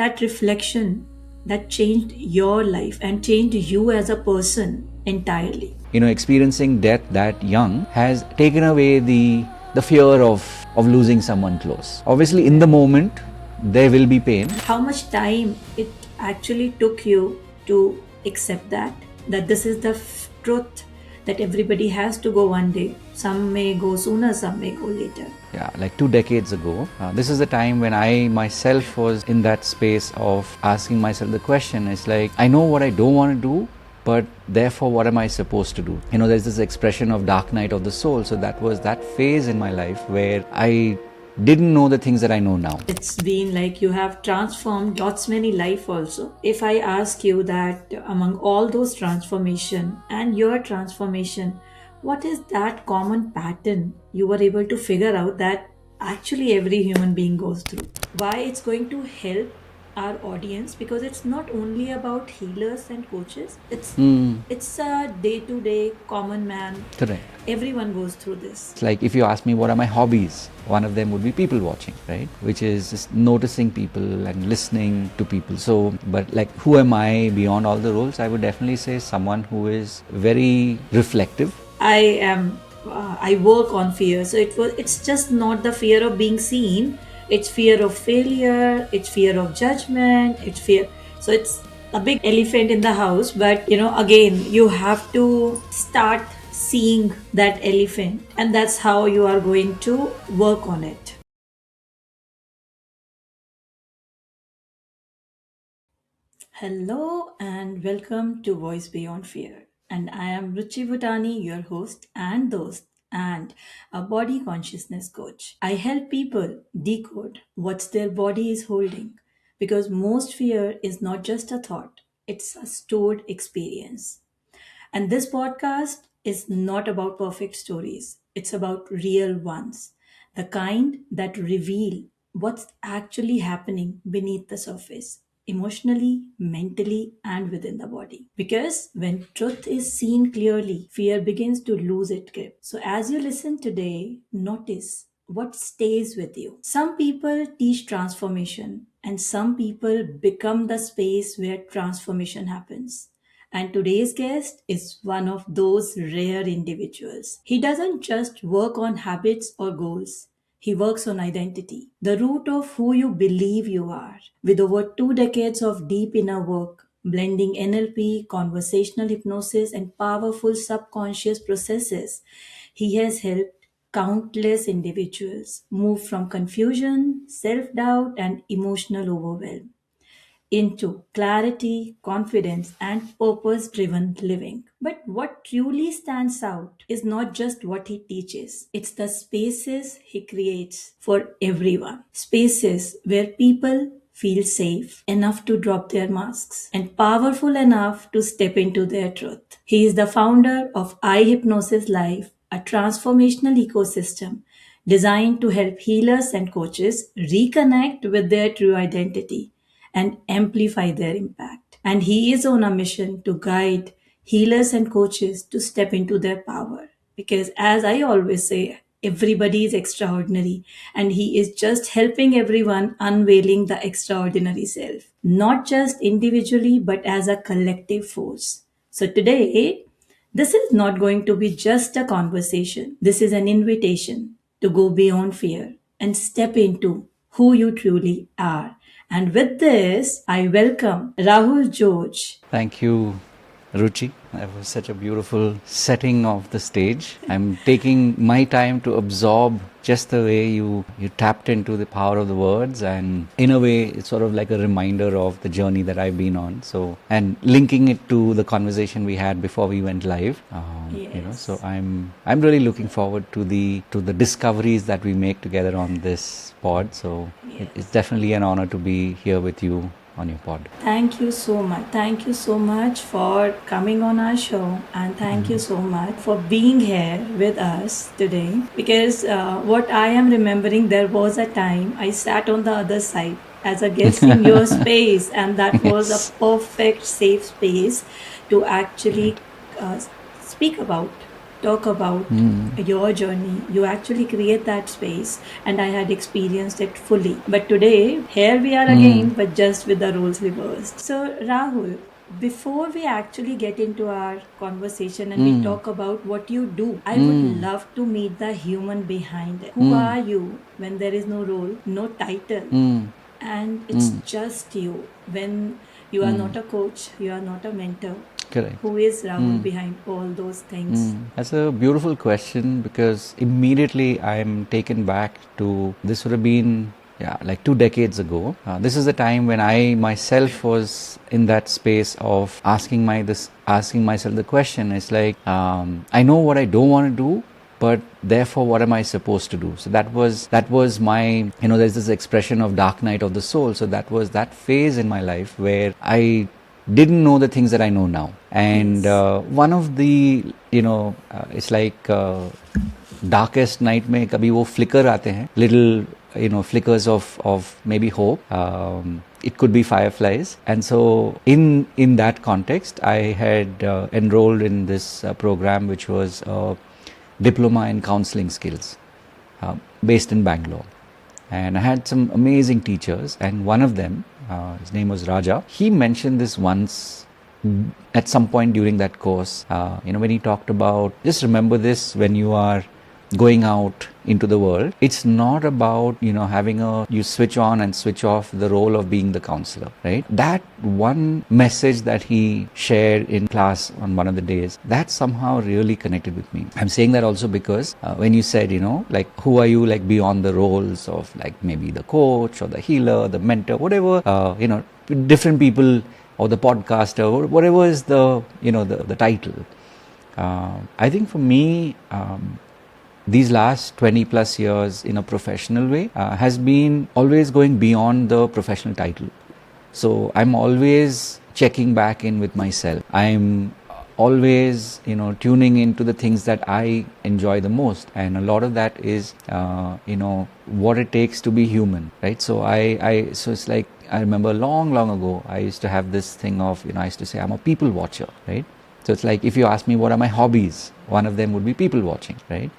that reflection that changed your life and changed you as a person entirely? Experiencing death that young has taken away the fear of losing someone close. Obviously, in the moment, there will be pain. How much time it actually took you to accept that this is the truth, that everybody has to go one day? Some may go sooner, some may go later. Yeah, like 2 decades ago. This is the time when I myself was in that space of asking myself the question. It's like, I know what I don't want to do, but therefore, what am I supposed to do? There's this expression of dark night of the soul. So that was that phase in my life where I didn't know the things that I know now. It's been like you have transformed lots many life also. If I ask you that among all those transformation and your transformation, what is that common pattern you were able to figure out that actually every human being goes through? Why it's going to help our audience, because it's not only about healers and coaches, it's a day-to-day common man. Correct. Everyone goes through this. It's like if you ask me what are my hobbies, one of them would be people watching, right? Which is just noticing people and listening to people. So, but like, who am I beyond all the roles? I would definitely say someone who is very reflective. I work on fear. So it's just not the fear of being seen. It's fear of failure. It's fear of judgment. It's fear. So it's a big elephant in the house. But again, you have to start seeing that elephant, and that's how you are going to work on it. Hello and welcome to Voice Beyond Fear. And I am Ruchi Bhutani, your host and host, and a body consciousness coach. I help people decode what their body is holding, because most fear is not just a thought, it's a stored experience. And this podcast is not about perfect stories, it's about real ones, the kind that reveal what's actually happening beneath the surface, emotionally, mentally, and within the body. Because when truth is seen clearly, fear begins to lose its grip. So, as you listen today, notice what stays with you. Some people teach transformation, and some people become the space where transformation happens. And today's guest is one of those rare individuals. He doesn't just work on habits or goals. He works on identity, the root of who you believe you are. With over 2 decades of deep inner work, blending NLP, conversational hypnosis, and powerful subconscious processes, he has helped countless individuals move from confusion, self doubt, and emotional overwhelm into clarity, confidence, and purpose driven living. But what truly stands out is not just what he teaches, it's the spaces he creates for everyone. Spaces where people feel safe enough to drop their masks and powerful enough to step into their truth. He is the founder of iHypnosis Life, a transformational ecosystem designed to help healers and coaches reconnect with their true identity and amplify their impact. And he is on a mission to guide healers and coaches to step into their power. Because, as I always say, everybody is extraordinary, and he is just helping everyone unveiling the extraordinary self, not just individually but as a collective force. So, today, this is not going to be just a conversation. This is an invitation to go beyond fear and step into who you truly are. And with this, I welcome Rahul George. Thank you, Ruchi. That was such a beautiful setting of the stage. I'm taking my time to absorb just the way you tapped into the power of the words, and in a way it's sort of like a reminder of the journey that I've been on. So, and linking it to the conversation we had before we went live. Yes. So I'm really looking forward to the discoveries that we make together on this pod. So it's definitely an honor to be here with you on your pod. Thank you so much. Thank you so much for coming on our show, and thank you so much for being here with us today. Because what I am remembering, there was a time I sat on the other side as a guest in your space, and that was Yes. a perfect safe space to actually speak about talk about your journey. You actually create that space, and I had experienced it fully. But today, here we are again, but just with the roles reversed. So, Rahul, before we actually get into our conversation and we talk about what you do, I would love to meet the human behind it. Who are you when there is no role, no title, and it's just you? When you are not a coach, you are not a mentor. Correct. Who is Rahul behind all those things? That's a beautiful question, because immediately I'm taken back to, this would have been like 2 decades ago. This is the time when I myself was in that space of asking myself the question. It's like, I know what I don't want to do, but therefore what am I supposed to do? So that was my, there's this expression of dark night of the soul. So that was that phase in my life where I didn't know the things that I know now. And one of the, it's like darkest night में कभी वो flicker आते हैं, little flickers of maybe hope. It could be fireflies. And so in that context, I had enrolled in this program, which was diploma in counseling skills, based in Bangalore. And I had some amazing teachers, and one of them, his name was Raja. He mentioned this once at some point during that course, when he talked about, just remember this when you are going out into the world. It's not about, you switch on and switch off the role of being the counselor, right? That one message that he shared in class on one of the days, that somehow really connected with me. I'm saying that also because when you said, like, who are you, like, beyond the roles of, like, maybe the coach or the healer, the mentor, whatever, different people, or the podcaster, or whatever is the, the title. I think for me, these last 20 plus years in a professional way has been always going beyond the professional title. So I'm always checking back in with myself. I'm always, tuning into the things that I enjoy the most. And a lot of that is, what it takes to be human, right? So so it's like, I remember long ago, I used to have this thing of, I used to say, I'm a people watcher, right? So it's like, if you ask me what are my hobbies, one of them would be people watching, right?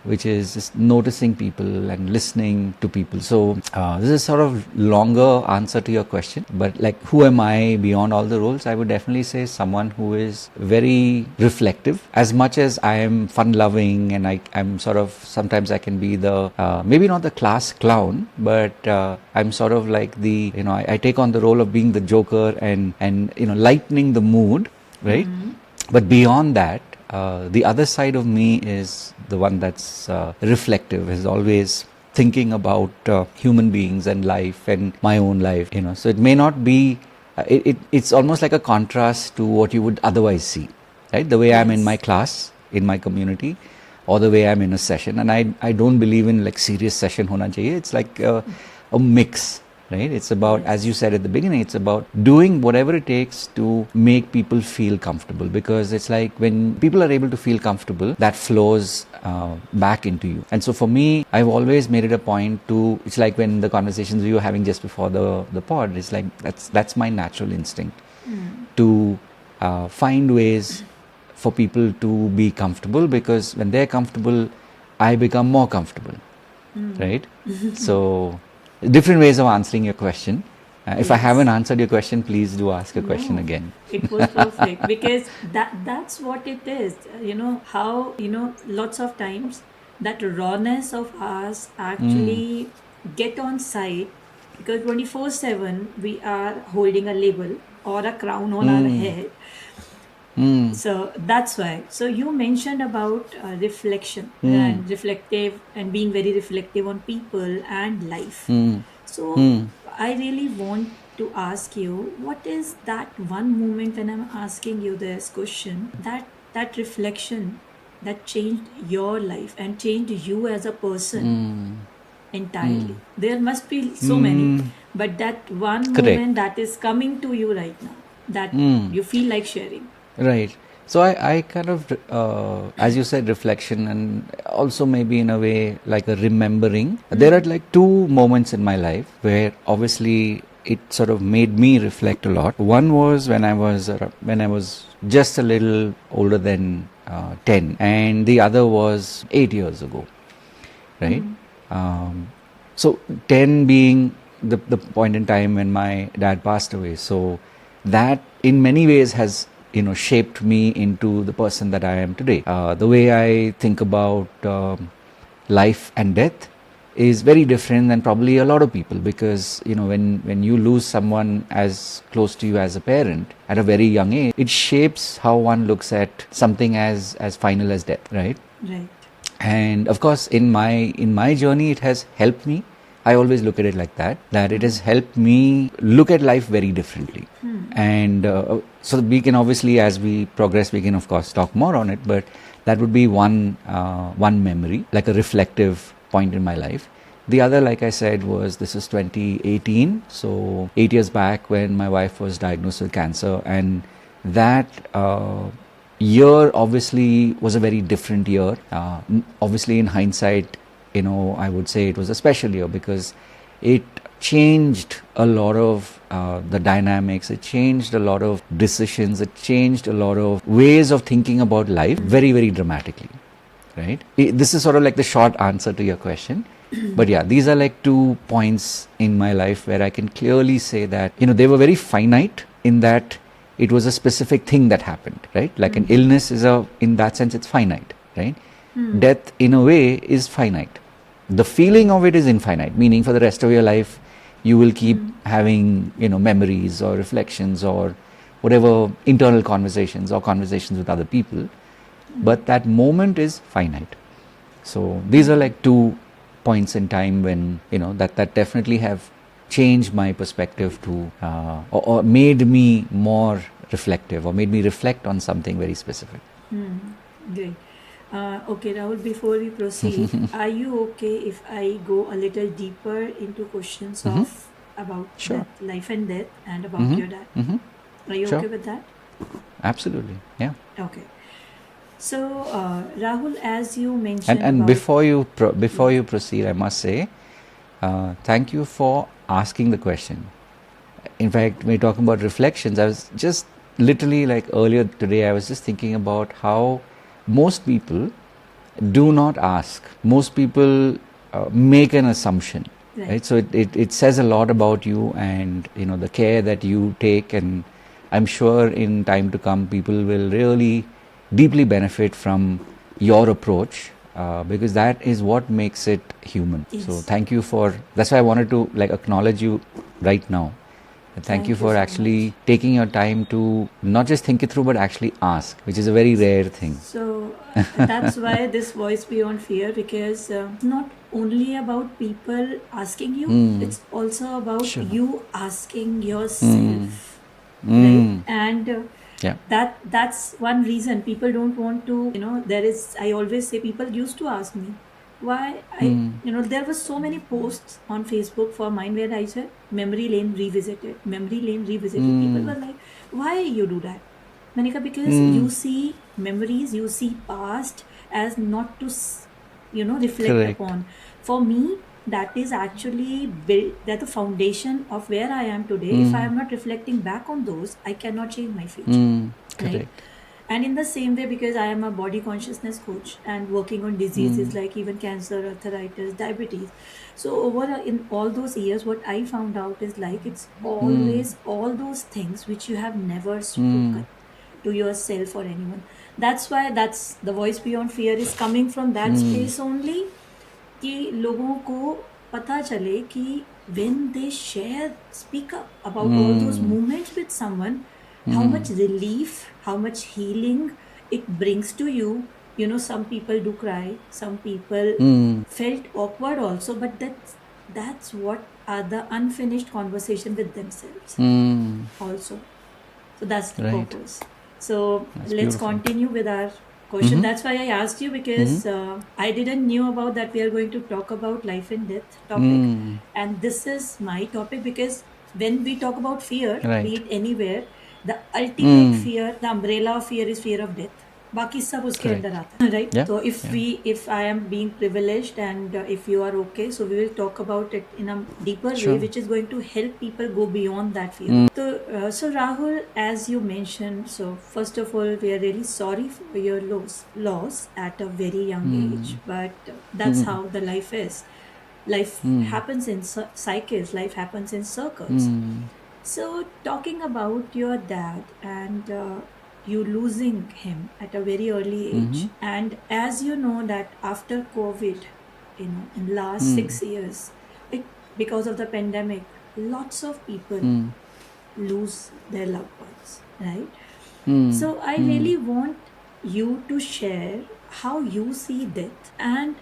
Which is just noticing people and listening to people. So this is sort of longer answer to your question, but like, who am I beyond all the roles? I would definitely say someone who is very reflective. As much as I am fun-loving, and I'm sort of, sometimes I can be the, maybe not the class clown, but I'm sort of like the, I take on the role of being the joker and lightening the mood, right? But beyond that, the other side of me is the one that's reflective, is always thinking about human beings and life and my own life, So it may not be, it's almost like a contrast to what you would otherwise see, right? The way I'm in my class, in my community, or the way I'm in a session. And I don't believe in like serious session hona chahiye. It's like a mix. Right? It's about, as you said at the beginning, it's about doing whatever it takes to make people feel comfortable, because it's like when people are able to feel comfortable, that flows back into you. And so for me, I've always made it a point to, it's like when the conversations we were having just before the pod, it's like that's my natural instinct to find ways for people to be comfortable, because when they're comfortable, I become more comfortable, right? So different ways of answering your question. If I haven't answered your question, please do ask a question again. It was perfect because that's what it is. How, lots of times that rawness of us actually get on site, because 24/7 we are holding a label or a crown on our head. So that's why. So you mentioned about reflection and reflective, and being very reflective on people and life. So I really want to ask you, what is that one moment when I'm asking you this question, that reflection that changed your life and changed you as a person entirely? There must be so many, but that one moment that is coming to you right now, that you feel like sharing. Right. So I kind of, as you said, reflection, and also maybe in a way like a remembering. There are like two moments in my life where obviously it sort of made me reflect a lot. One was when I was just a little older than 10, and the other was 8 years ago, right? So 10 being the point in time when my dad passed away. So that in many ways has shaped me into the person that I am today. The way I think about life and death is very different than probably a lot of people, because when you lose someone as close to you as a parent at a very young age, it shapes how one looks at something as final as death, right? Right. And of course, in my journey, it has helped me. I always look at it like that it has helped me look at life very differently. And so we can obviously, as we progress, we can of course talk more on it, but that would be one memory, like a reflective point in my life. The other, like I said, was this is 2018, so 8 years back, when my wife was diagnosed with cancer. And that year obviously was a very different year. Obviously, in hindsight, I would say it was a special year, because it changed a lot of the dynamics. It changed a lot of decisions. It changed a lot of ways of thinking about life very, very dramatically, right? This is sort of like the short answer to your question. But yeah, these are like 2 points in my life where I can clearly say that, they were very finite in that it was a specific thing that happened, right? Like an illness is in that sense, it's finite, right? Death, in a way, is finite. The feeling of it is infinite, meaning for the rest of your life, you will keep having, memories or reflections or whatever internal conversations or conversations with other people. But that moment is finite. So these are like 2 points in time when, that definitely have changed my perspective to, or made me more reflective, or made me reflect on something very specific. Great. Okay, Rahul, before we proceed, are you okay if I go a little deeper into questions of about Sure. death, life and death, and about your dad? Are you Sure. okay with that? Absolutely, yeah. Okay. So, Rahul, as you mentioned And about before you proceed, I must say, thank you for asking the question. In fact, when you're talking about reflections, I was just literally, like earlier today, I was just thinking about how most people do not ask. Most people make an assumption, right? So it says a lot about you, and the care that you take. And I'm sure in time to come, people will really deeply benefit from your approach, because that is what makes it human. Yes. So thank you that's why I wanted to acknowledge you right now. Thank you for so actually taking your time to not just think it through, but actually ask, which is a very rare thing. So that's why this voice beyond fear, because it's not only about people asking you, it's also about Sure. you asking yourself, right? And Yeah. that's one reason people don't want to. I always say, people used to ask me why there were so many posts on Facebook for mine where I said memory lane revisited, memory lane revisited. People were like, why you do that? मैंने कहा, because you see memories, you see past as not to reflect Correct. upon. For me, that is actually that the foundation of where I am today. If I am not reflecting back on those, I cannot change my future. Correct. Right? And in the same way, because I am a body consciousness coach and working on diseases like even cancer, arthritis, diabetes. So in all those years, what I found out is like it's always all those things which you have never spoken to yourself or anyone. That's why that's the voice beyond fear is coming from that space only, कि लोगों को पता चले कि when they speak up about all those moments with someone, how much relief, how much healing it brings to you. Some people do cry, some people felt awkward also, but that's what are the unfinished conversation with themselves also. So that's the Right. purpose. So let's beautiful. continue with our question. That's why I asked you, because I didn't knew about that we are going to talk about life and death topic. And this is my topic, because when we talk about fear, Right. be it anywhere, the ultimate fear, the umbrella of fear is fear of death. बाकी सब उसके Correct. Under आता है, right? Yeah, So yeah. if I am being privileged and if you are okay, so we will talk about it in a deeper way, Sure. which is going to help people go beyond that fear. So Rahul, as you mentioned, so first of all, we are really sorry for your loss at a very young age, but that's how the life is. Life happens in cycles. Life happens in circles. So, talking about your dad and you losing him at a very early age, and as you know that after COVID, in last 6 years, because of the pandemic, lots of people lose their loved ones, right? So, I really want you to share how you see death and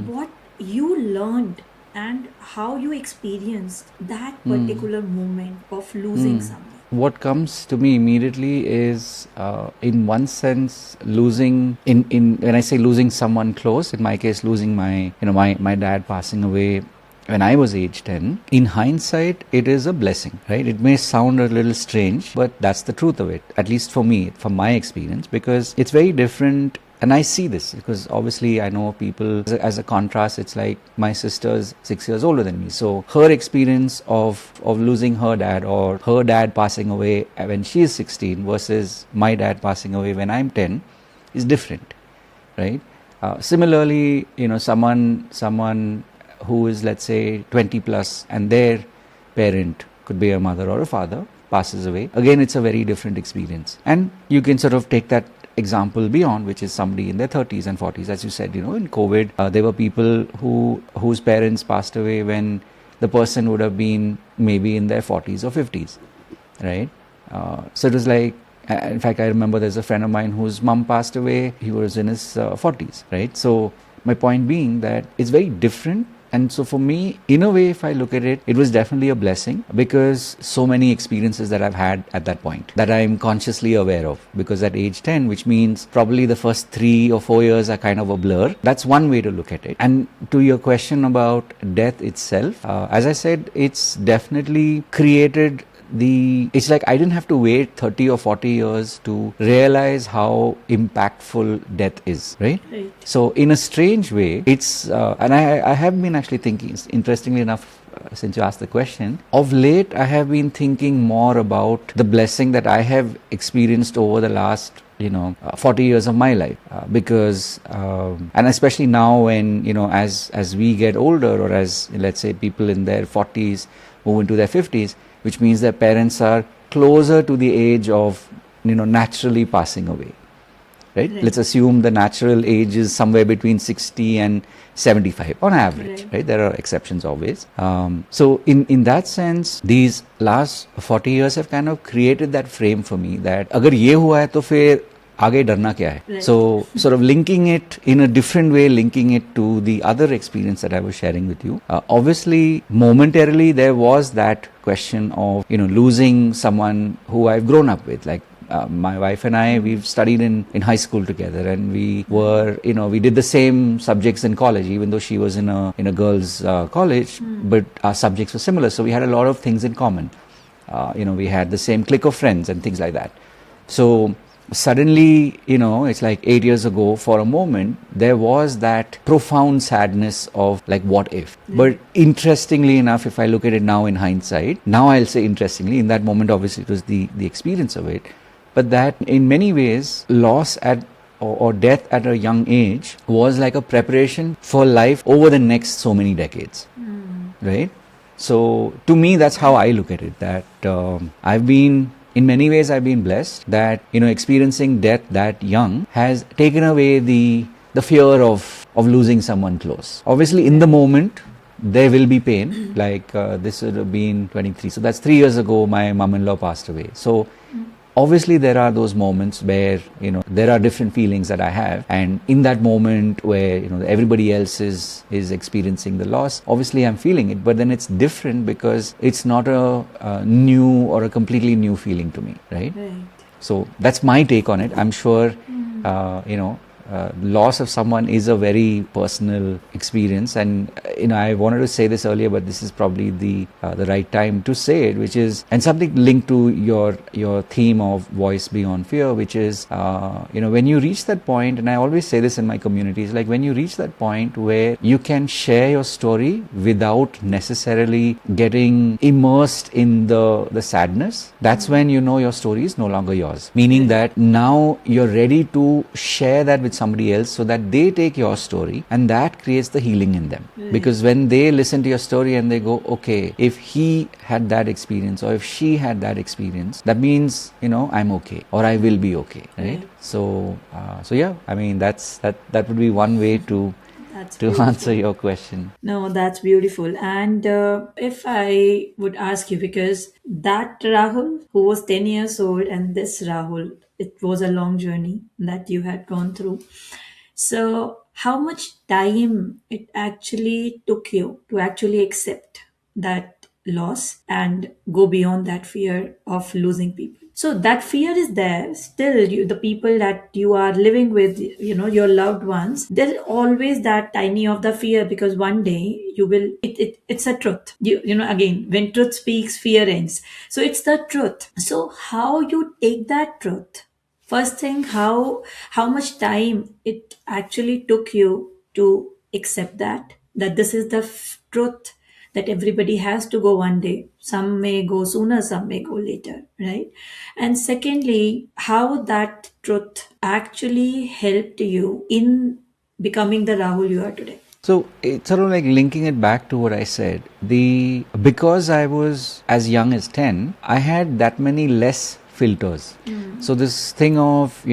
what you learned and how you experienced that particular moment of losing someone. What comes to me immediately is, in one sense, losing in when I say losing someone close, in my case, losing my dad passing away when I was age 10. In hindsight, it is a blessing, right? It may sound a little strange, but that's the truth of it, at least for me, from my experience, because it's very different. And I see this because obviously I know people, as a contrast, it's like my sister's 6 years older than me. So her experience of losing her dad, or her dad passing away when she is 16 versus my dad passing away when I'm 10, is different, right? Similarly, someone who is, let's say, 20 plus, and their parent, could be a mother or a father, passes away. Again, it's a very different experience. And you can sort of take that example beyond, which is somebody in their 30s and 40s. As you said, in COVID, there were people whose parents passed away when the person would have been maybe in their 40s or 50s, right? So it was like, in fact, I remember there's a friend of mine whose mom passed away. He was in his 40s, right? So my point being that it's very different. And so for me, in a way, if I look at it, it was definitely a blessing, because so many experiences that I've had at that point that I'm consciously aware of, because at age 10, which means probably the first 3 or 4 years are kind of a blur. That's one way to look at it. And to your question about death itself, as I said, it's definitely created it's like I didn't have to wait 30 or 40 years to realize how impactful death is, right? So in a strange way, it's and I have been actually thinking, interestingly enough, since you asked the question, of late I have been thinking more about the blessing that I have experienced over the last 40 years of my life, because and especially now when as we get older, or as, let's say, people in their 40s move into their 50s, which means their parents are closer to the age of naturally passing away, right? Let's assume the natural age is somewhere between 60 and 75 on average, right? There are exceptions always. So in that sense, these last 40 years have kind of created that frame for me that अगर ये हुआ है तो फिर आगे डरना क्या है? So sort of linking it in a different way, linking it to the other experience that I was sharing with you. Obviously, momentarily there was that question of losing someone who I've grown up with, like my wife and I, we've studied in high school together, and we were, we did the same subjects in college, even though she was in a girls' college, but our subjects were similar, so we had a lot of things in common. We had the same clique of friends and things like that. So suddenly, it's like 8 years ago, for a moment, there was that profound sadness of like, what if? But interestingly enough, if I look at it now in hindsight, now I'll say interestingly, in that moment, obviously it was the experience of it, but that in many ways, loss or death at a young age was like a preparation for life over the next so many decades, right? So to me, that's how I look at it, that in many ways, I've been blessed that, experiencing death that young has taken away the fear of losing someone close. Obviously, in the moment, there will be pain, like this would have been 23. So that's 3 years ago, my mom-in-law passed away. So obviously, there are those moments where, there are different feelings that I have. And in that moment where, everybody else is experiencing the loss, obviously I'm feeling it. But then it's different because it's not a new or a completely new feeling to me, right? So that's my take on it. I'm sure, loss of someone is a very personal experience, and I wanted to say this earlier, but this is probably the right time to say it, which is, and something linked to your theme of voice beyond fear, which is when you reach that point, and I always say this in my communities, like when you reach that point where you can share your story without necessarily getting immersed in the sadness, that's when your story is no longer yours, meaning that now you're ready to share that with somebody else so that they take your story, and that creates the healing in them. Because when they listen to your story and they go, okay, if he had that experience or if she had that experience, that means I'm okay, or I will be okay, right? So yeah, I mean that would be one way to answer your question. No, that's beautiful. And if I would ask you, because that Rahul who was 10 years old and this Rahul, it was a long journey that you had gone through. So, how much time it actually took you to actually accept that loss and go beyond that fear of losing people? So that fear is there still. The people that you are living with, your loved ones, there's always that tiny of the fear, because one day you will. It's a truth. Again, when truth speaks, fear ends. So it's the truth. So how you take that truth? First thing, how much time it actually took you to accept that this is the truth, that everybody has to go one day. Some may go sooner, some may go later, right? And secondly, how that truth actually helped you in becoming the Rahul you are today. So it's sort of like linking it back to what I said. Because I was as young as 10, I had that many less filters. So this thing of,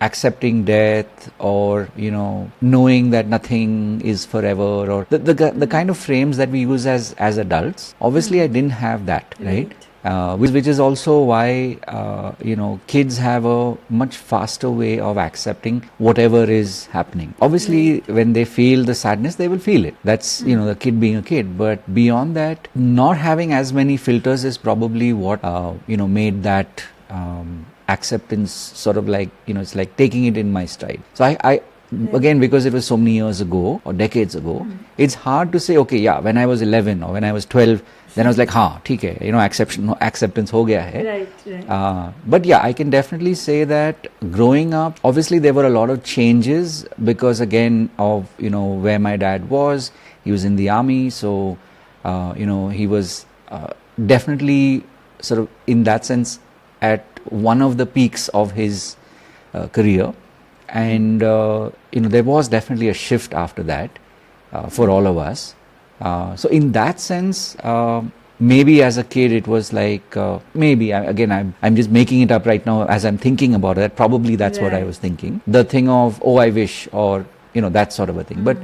accepting death, or, knowing that nothing is forever, or the kind of frames that we use as adults, obviously I didn't have that, right? Which is also why, kids have a much faster way of accepting whatever is happening. Obviously, when they feel the sadness, they will feel it. That's, the kid being a kid. But beyond that, not having as many filters is probably what, made that acceptance sort of like, it's like taking it in my stride. So I again, because it was so many years ago or decades ago, it's hard to say, okay, yeah, when I was 11 or when I was 12, then I was like, theek hai, acceptance ho gaya hai. Right. But yeah, I can definitely say that growing up, obviously there were a lot of changes because again of, where my dad was. He was in the army, so, he was definitely sort of in that sense at one of the peaks of his career. And, there was definitely a shift after that for all of us. So in that sense, maybe as a kid it was like, I'm just making it up right now as I'm thinking about it. Probably that's what I was thinking. The thing of, I wish, or, that sort of a thing. But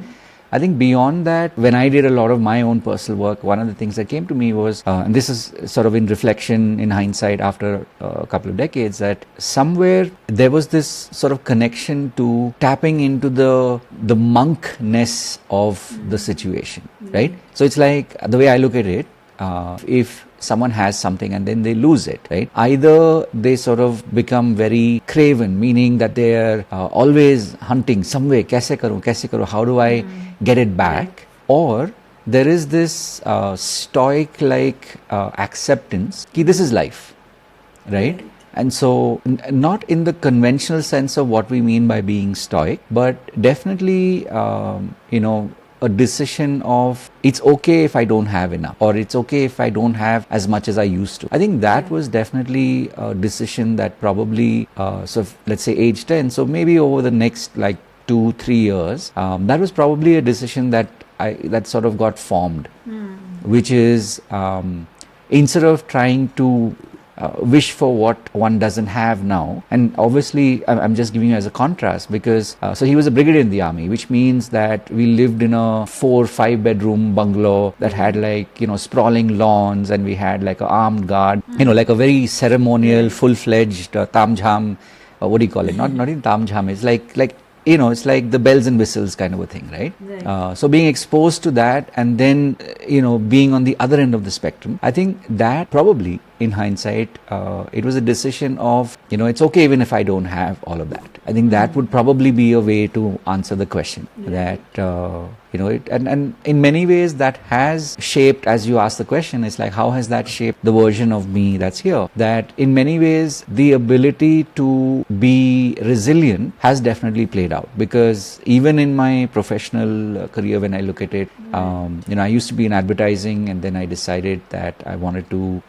I think beyond that, when I did a lot of my own personal work, one of the things that came to me was, and this is sort of in reflection, in hindsight, after a couple of decades, that somewhere there was this sort of connection to tapping into the monkness of the situation, right? So it's like, the way I look at it, if someone has something and then they lose it, right? Either they sort of become very craven, meaning that they are always hunting some way, kaise karu, how do I get it back? Or there is this stoic like acceptance ki this is life, right? And so not in the conventional sense of what we mean by being stoic, but definitely a decision of it's okay if I don't have enough, or it's okay if I don't have as much as I used to. I think that was definitely a decision that probably, so let's say age 10, so maybe over the next like 2-3 years, that was probably a decision that sort of got formed, which is instead of trying to wish for what one doesn't have now. And obviously, I'm just giving you as a contrast because, so he was a brigadier in the army, which means that we lived in a 4-5 bedroom bungalow that had like, sprawling lawns, and we had like an armed guard, like a very ceremonial, full-fledged tamjham, what do you call it? Not in tamjham, it's like, it's like the bells and whistles kind of a thing, right? So being exposed to that and then, being on the other end of the spectrum, I think that probably in hindsight, it was a decision of, it's okay even if I don't have all of that. I think that would probably be a way to answer the question. That, and in many ways that has shaped, as you asked the question, it's like, how has that shaped the version of me that's here? That in many ways, the ability to be resilient has definitely played out, because even in my professional career, when I look at it, I used to be in advertising, and then I decided that I wanted to,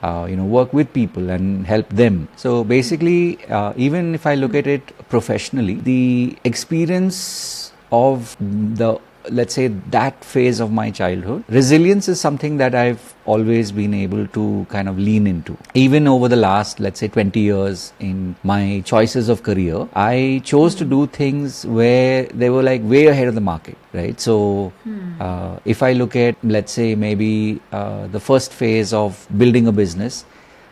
work with people and help them. So basically, even if I look at it professionally, the experience of let's say that phase of my childhood, resilience is something that I've always been able to kind of lean into. Even over the last, let's say, 20 years in my choices of career, I chose to do things where they were like way ahead of the market, right? So if I look at, let's say, maybe the first phase of building a business,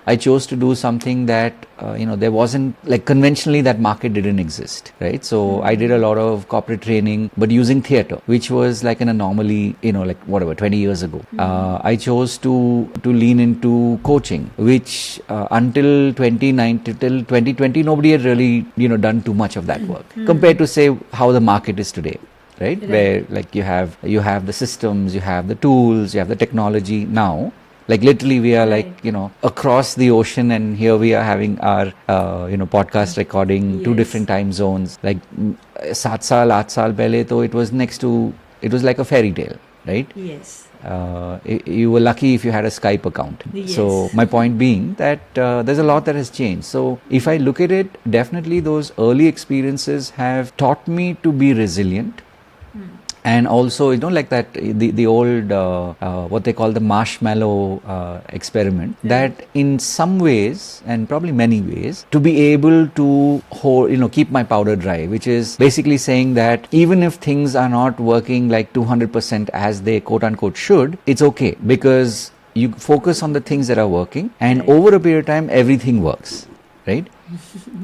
I chose to do something that, there wasn't, like conventionally that market didn't exist, right? So I did a lot of corporate training, but using theater, which was like an anomaly, 20 years ago. I chose to lean into coaching, which until 2019, till 2020, nobody had really, done too much of that work compared to, say, how the market is today. Right? Where like you have the systems, you have the tools, you have the technology now. Like literally we are like, across the ocean, and here we are having our, podcast recording, 2 different time zones. Like 7 saal, 8 saal pehle, to it was like a fairy tale, right? Yes. You were lucky if you had a Skype account. Yes. So my point being that there's a lot that has changed. So if I look at it, definitely those early experiences have taught me to be resilient. And also, like that, the old, what they call the marshmallow experiment, that in some ways, and probably many ways, to be able to hold, keep my powder dry, which is basically saying that even if things are not working like 200% as they quote unquote should, it's okay, because you focus on the things that are working, and over a period of time, everything works, right?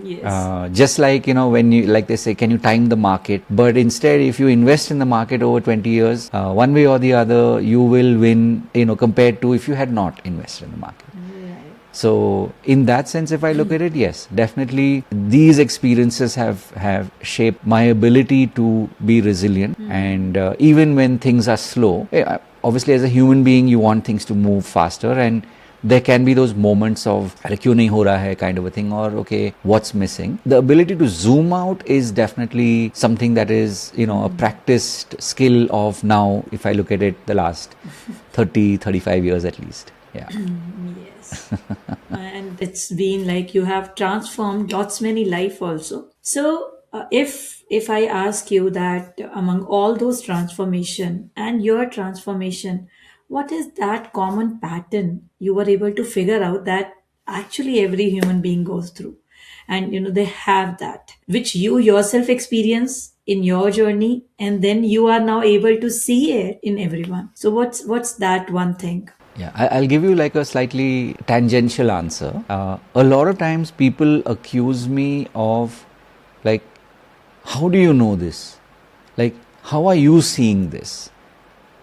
Yes. Just like, when you, like they say, can you time the market? But instead, if you invest in the market over 20 years, one way or the other, you will win, compared to if you had not invested in the market. So in that sense, if I look at it, yes, definitely these experiences have shaped my ability to be resilient. And even when things are slow, obviously as a human being, you want things to move faster, and there can be those moments of kyun nahi ho raha hai kind of a thing, or okay, what's missing. The ability to zoom out is definitely something that is, a practiced skill of now, if I look at it, the last 30, 35 years at least. Yeah. Yes. And it's been like you have transformed lots many life also. So if I ask you that among all those transformation and your transformation, what is that common pattern you were able to figure out that actually every human being goes through, and they have that which you yourself experience in your journey, and then you are now able to see it in everyone. So what's that one thing? Yeah, I'll give you like a slightly tangential answer. A lot of times people accuse me of like, how do you know this? Like, how are you seeing this?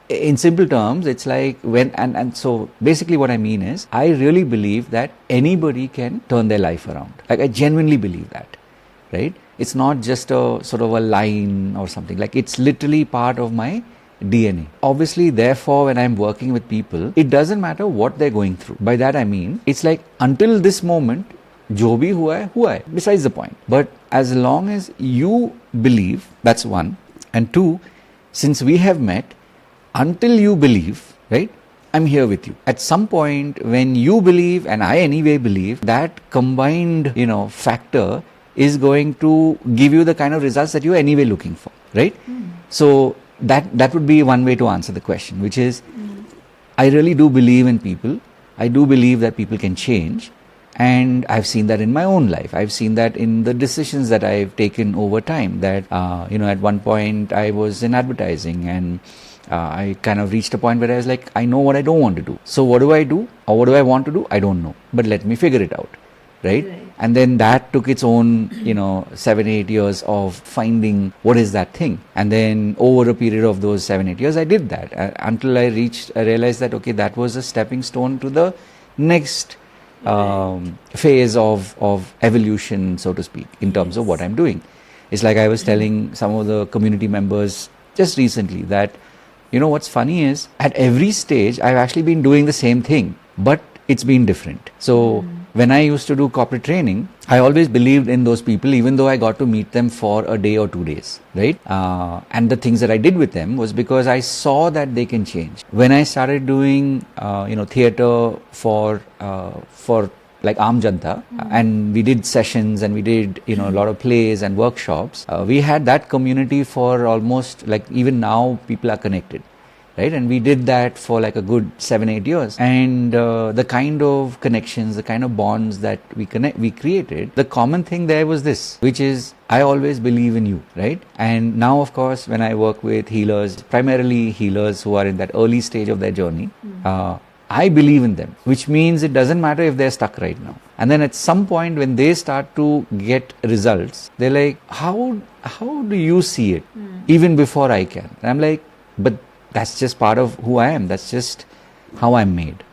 In simple terms, it's like when, and so basically what I mean is, I really believe that anybody can turn their life around. Like I genuinely believe that, right? It's not just a sort of a line or something. Like it's literally part of my DNA. Obviously, therefore, when I'm working with people, it doesn't matter what they're going through. By that I mean, it's like until this moment, jo bhi hua hai, besides the point. But as long as you believe, that's one. And two, since we have met, until you believe, right, I'm here with you. At some point, when you believe, and I anyway believe, that combined, factor is going to give you the kind of results that you're anyway looking for, right? So that would be one way to answer the question, which is, I really do believe in people. I do believe that people can change. And I've seen that in my own life. I've seen that in the decisions that I've taken over time. That, at one point I was in advertising, and I kind of reached a point where I was like, I know what I don't want to do. So what do I do? Or what do I want to do? I don't know. But let me figure it out. Right? And then that took its own, 7-8 years of finding what is that thing. And then over a period of those 7-8 years, I did that until I realized that, okay, that was a stepping stone to the next phase of evolution, so to speak, in terms of what I'm doing. It's like I was telling some of the community members just recently that, what's funny is at every stage I've actually been doing the same thing, but it's been different. So when I used to do corporate training, I always believed in those people, even though I got to meet them for a day or 2 days, right? And the things that I did with them was because I saw that they can change. When I started doing, theater for like Aam Janta, and we did sessions and we did, a lot of plays and workshops, we had that community for almost, like, even now people are connected. Right? And we did that for like a good 7-8 years. And the kind of connections, the kind of bonds that we created, the common thing there was this, which is I always believe in you, right? And now, of course, when I work with healers, primarily healers who are in that early stage of their journey, I believe in them, which means it doesn't matter if they're stuck right now. And then at some point when they start to get results, they're like, how do you see it? Even before I can. And I'm like, but that's just part of who I am. That's just how I'm made.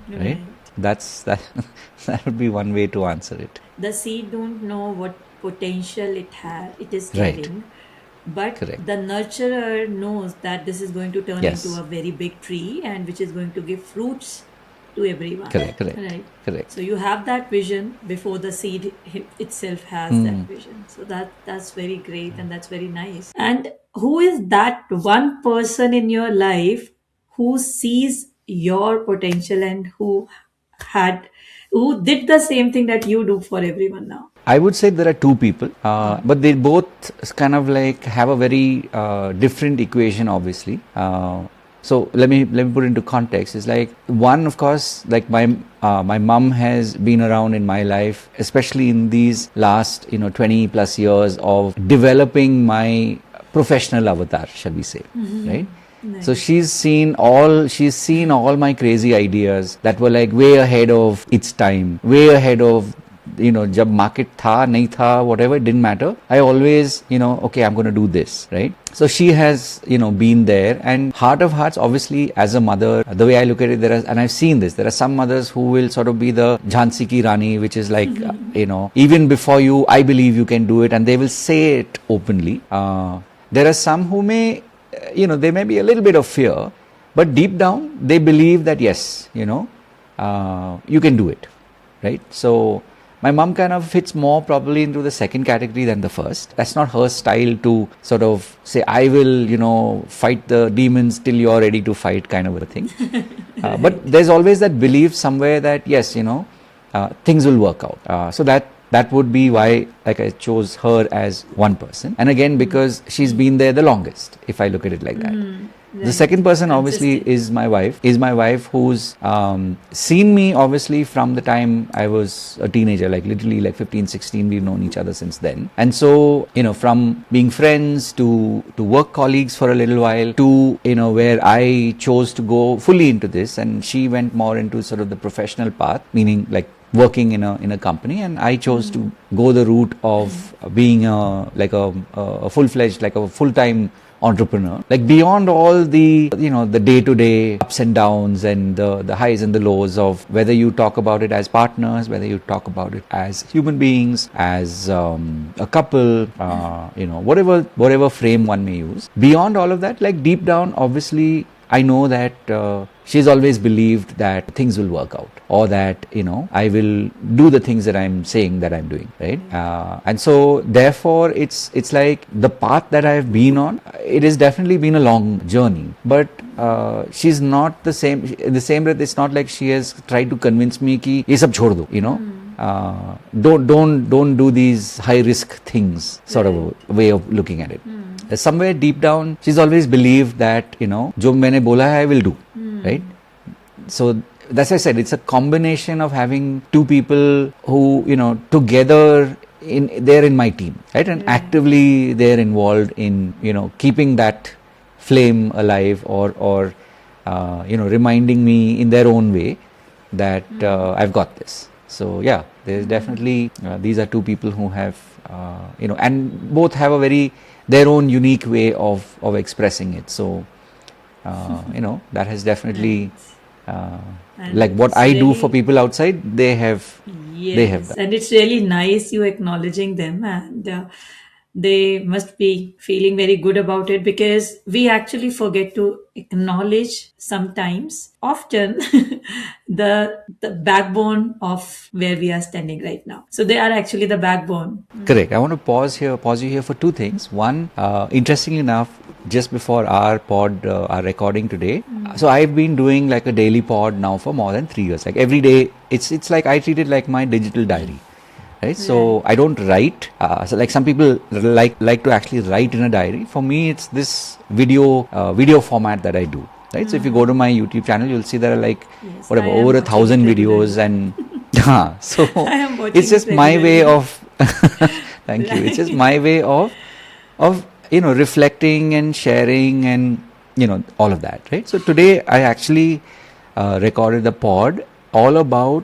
Right? That would be one way to answer it. The seed don't know what potential it is Right. carrying, but Correct. the nurturer knows that this is going to turn Yes. into a very big tree and which is going to give fruits to everyone. Correct. Right. Correct. So you have that vision before the seed itself has that vision. So that's very great and that's very nice. And who is that one person in your life who sees your potential and who did the same thing that you do for everyone now? I would say there are two people, but they both kind of like have a very different equation, obviously. So let me put it into context. It's like one, of course, like my mom has been around in my life, especially in these last 20 plus years of developing my professional avatar, shall we say, right? Nice. So she's seen all my crazy ideas that were like way ahead of its time, way ahead of jab market tha, nahi tha, whatever, it didn't matter. I always, okay, I'm going to do this, right? So she has, been there, and heart of hearts, obviously, as a mother, the way I look at it, and I've seen this, there are some mothers who will sort of be the Jhansi ki Rani, which is like, even before you, I believe you can do it, and they will say it openly. There are some who may, there may be a little bit of fear, but deep down, they believe that yes, you can do it, right? So my mom kind of fits more probably into the second category than the first. That's not her style to sort of say, I will, fight the demons till you're ready to fight kind of a thing. But there's always that belief somewhere that yes, things will work out. So that would be why, like, I chose her as one person. And again, because she's been there the longest, if I look at it like that. Right. The second person obviously is my wife who's seen me obviously from the time I was a teenager, like literally like 15, 16, we've known each other since then. And so, from being friends to work colleagues for a little while to, where I chose to go fully into this, and she went more into sort of the professional path, meaning like working in a company, and I chose to go the route of being a full-fledged, like a full-time entrepreneur. Like beyond all the the day-to-day ups and downs and the highs and the lows of whether you talk about it as partners, whether you talk about it as human beings, as a couple, whatever frame one may use. Beyond all of that, like deep down, obviously I know that she's always believed that things will work out, or that I will do the things that I'm saying that I'm doing, right? And so therefore it's like the path that I've been on, it has definitely been a long journey, but she's not the same. In the same breath, it's not like she has tried to convince me ki ye sab chhod do, don't do these high risk things, sort of a way of looking at it. Somewhere deep down, she's always believed that, jo maine bola hai, I will do, right? So that's why I said it's a combination of having two people who, together they're in my team, right? And actively they're involved in, keeping that flame alive, or reminding me in their own way that I've got this. So yeah, there's definitely, these are two people who have, and both have their own unique way of expressing it. So, that has definitely And like what it's I do really, for people outside, they have yes, that. and it's really nice you acknowledging them, and they must be feeling very good about it, because we actually forget to acknowledge sometimes, often, the backbone of where we are standing right now. So they are actually the backbone. Correct. I want to pause you here for two things. One, interestingly enough, just before our recording today, so I've been doing like a daily pod now for more than 3 years. Like every day, it's like I treat it like my digital diary, right? So Right. I don't write. So like some people like to actually write in a diary. For me, it's this video format that I do. Right. So if you go to my YouTube channel, you'll see there are like Yes, I whatever am over watching it 1,000 videos, regularly. and so I am it's watching it just my way regularly. of thank you. It's just Right. my way of reflecting and sharing and all of that, right? So today I actually recorded the pod all about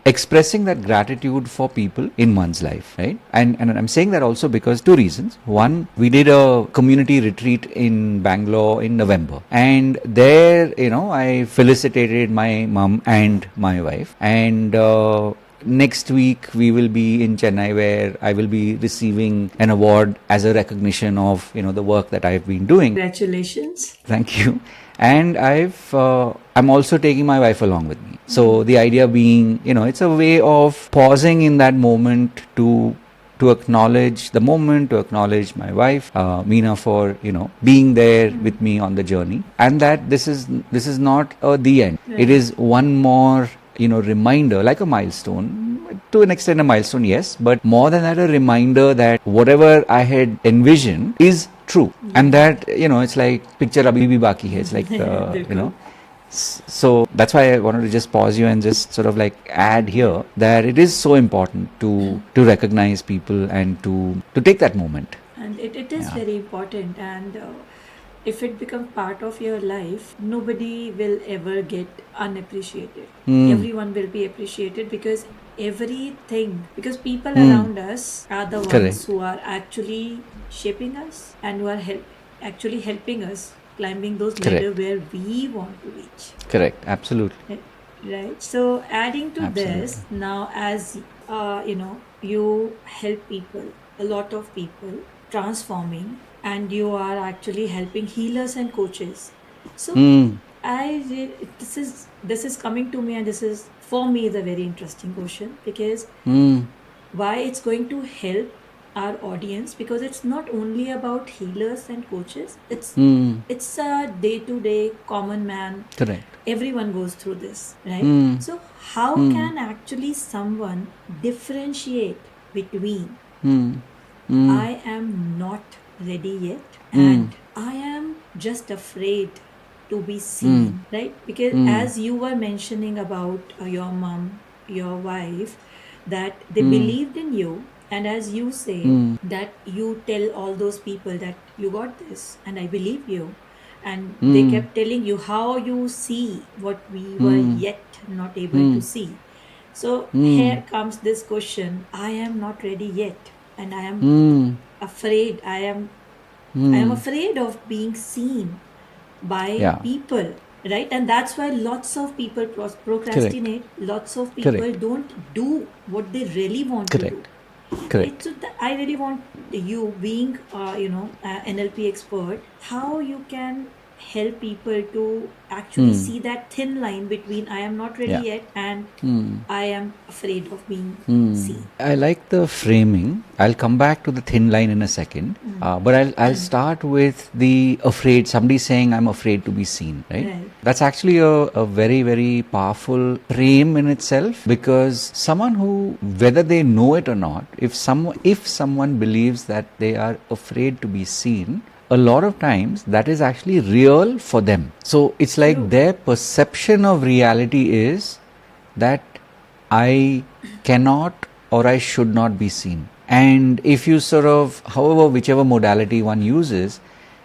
expressing that gratitude for people in one's life, right? And I'm saying that also because two reasons. One, we did a community retreat in Bangalore in November, and there I felicitated my mom and my wife, and next week we will be in Chennai, where I will be receiving an award as a recognition of the work that I've been doing. Congratulations. Thank you. And I'm also taking my wife along with me. So the idea being, it's a way of pausing in that moment to acknowledge the moment, to acknowledge my wife, Meena, for being there with me on the journey, and that this is not the end. It Right. is one more reminder, like a milestone, to an extent a milestone, yes, but more than that, a reminder that whatever I had envisioned is true, and that it's like picture abhi bhi baki hai. It's like Bilkul. so that's why I wanted to just pause you and just sort of like add here that it is so important to recognize people and to take that moment. And it is Yeah. very important. And if it becomes part of your life, nobody will ever get unappreciated. Everyone will be appreciated, because because people around us are the ones Correct. who are actually shaping us, and who are actually helping us climbing those ladder Correct. where we want to reach. Correct. Absolutely. Right. So adding to Absolutely. this, now, as you help people, a lot of people transforming, and you are actually helping healers and coaches. So this is coming to me, and this is for me is a very interesting question, because why it's going to help our audience, because it's not only about healers and coaches. It's a day-to-day common man. Correct. Everyone goes through this, right? So how can actually someone differentiate between I am not ready yet and I am just afraid to be seen, right? Because as you were mentioning about your mom, your wife, that they believed in you, and as you say that you tell all those people that you got this and I believe you, and they kept telling you how you see what we were yet not able to see. So here comes this question: I am not ready yet, and I am afraid. I am afraid of being seen by Yeah. people, right? And that's why lots of people procrastinate. Lots of people Correct. don't do what they really want to do. Correct. Correct. So I really want you, being NLP expert, how you can help people to actually see that thin line between I am not ready Yeah. yet and I am afraid of being seen. I like the framing. I'll come back to the thin line in a second, but I'll start with the afraid. Somebody saying I'm afraid to be seen, right? Right. That's actually a very, very powerful frame in itself, because someone who, whether they know it or not, if someone believes that they are afraid to be seen, a lot of times that is actually real for them. So it's like True. their perception of reality is that I cannot or I should not be seen. And if you sort of, however, whichever modality one uses,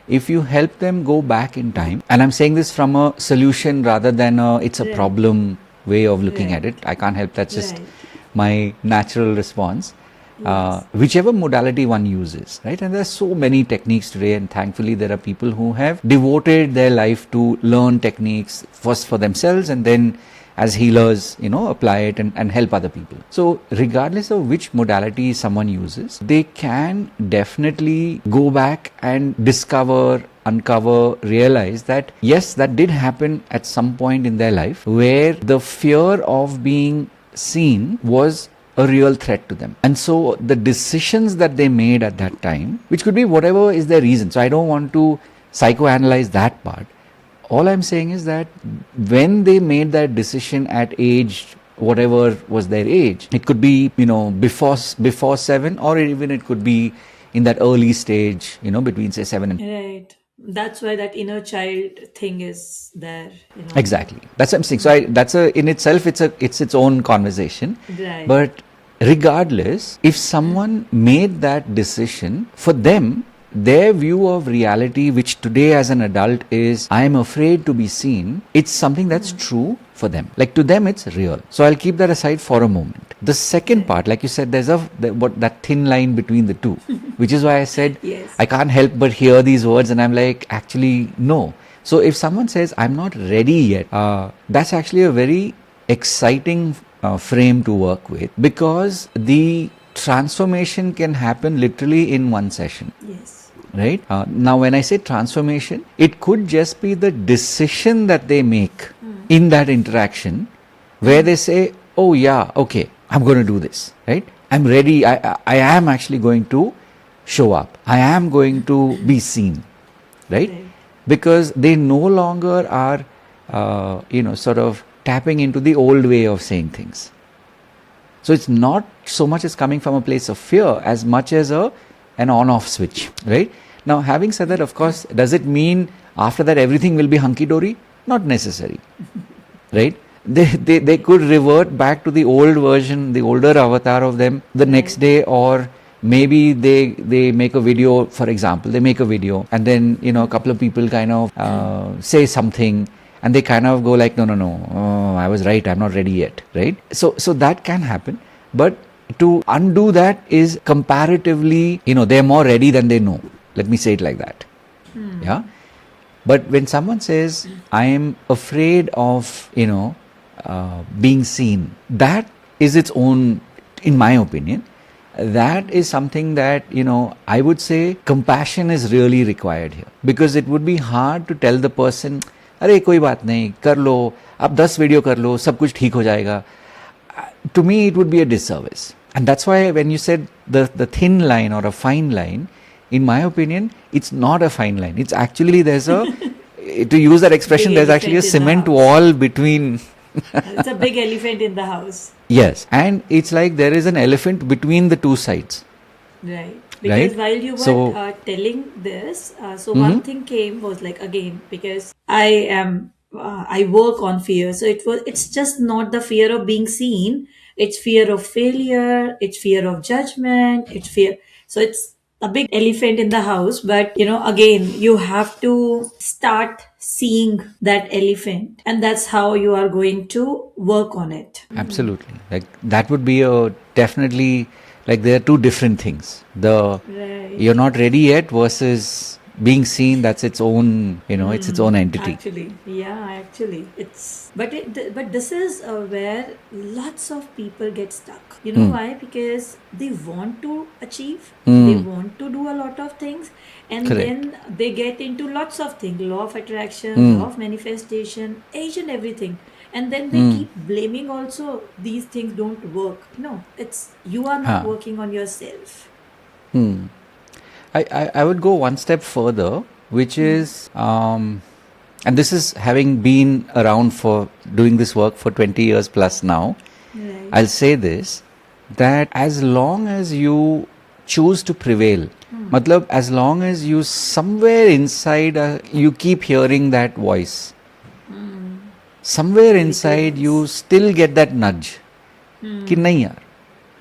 if you help them go back in time, and I'm saying this from a solution rather than it's a Right. problem way of looking at Right. it. I can't help, that's just Right. my natural response. Yes. whichever modality one uses, right? And there's so many techniques today, and thankfully there are people who have devoted their life to learn techniques first for themselves and then as healers, apply it and help other people. So regardless of which modality someone uses, they can definitely go back and discover, uncover, realize that yes, that did happen at some point in their life where the fear of being seen was a real threat to them. And so the decisions that they made at that time, which could be whatever is their reason. So I don't want to psychoanalyze that part. All I'm saying is that when they made that decision at age, whatever was their age, it could be, before 7, or even it could be in that early stage, between say 7 and Right. That's why that inner child thing is there. exactly. That's what I'm saying. So that's in itself, it's its own conversation. Right. But regardless, if someone made that decision, for them, their view of reality, which today as an adult is, I am afraid to be seen, it's something that's true for them. Like to them, it's real. So I'll keep that aside for a moment. The second part, like you said, there's that thin line between the two, which is why I said, Yes. I can't help but hear these words and I'm like, actually, no. So if someone says, I'm not ready yet, that's actually a very exciting frame to work with, because the transformation can happen literally in one session. Yes. Right? Now, when I say transformation, it could just be the decision that they make in that interaction where they say, oh yeah, okay, I'm going to do this, right? I'm ready. I am actually going to show up. I am going to be seen, right? Because they no longer are, sort of tapping into the old way of saying things. So it's not so much as coming from a place of fear as much as an on-off switch, right? Now, having said that, of course, does it mean after that everything will be hunky-dory? Not necessary, right? They could revert back to the old version, the older avatar of them the next day, or maybe they make a video, for example, they make a video and then, a couple of people kind of say something and they kind of go like, no, I was right, I'm not ready yet, right? So that can happen, but to undo that is comparatively, they're more ready than they know. Let me say it like that. Yeah. But when someone says, I am afraid of, being seen, that is its own, in my opinion, that is something that, I would say compassion is really required here. Because it would be hard to tell the person, अरे कोई बात नहीं, कर लो, आप 10 video कर लो, सब कुछ ठीक हो जाएगा. To me, it would be a disservice. And that's why when you said the thin line or a fine line, in my opinion, it's not a fine line. It's actually, there's a, to use that expression, there's actually a cement wall between. It's a big elephant in the house. Yes. And it's like there is an elephant between the two sides. Right. Because right? while you were telling this, one thing came was like, again, because I work on fear. So it's just not the fear of being seen. It's fear of failure. It's fear of judgment. It's fear. So it's a big elephant in the house. But, again, you have to start seeing that elephant. And that's how you are going to work on it. Absolutely. Like that would be definitely, like there are two different things. You're not ready yet versus being seen, that's its own, it's its own entity. Actually, it's but this is where lots of people get stuck. You know why? Because they want to achieve, they want to do a lot of things, and then they get into lots of things: law of attraction, law of manifestation, age, and everything. And then they keep blaming also these things don't work. No, it's you are not working on yourself. I would go one step further, which is, and this is having been around for doing this work for 20 years plus now, Right. I'll say this, that as long as you choose to prevail, matlab, as long as you somewhere inside, you keep hearing that voice, somewhere inside you still get that nudge, कि नहीं यार,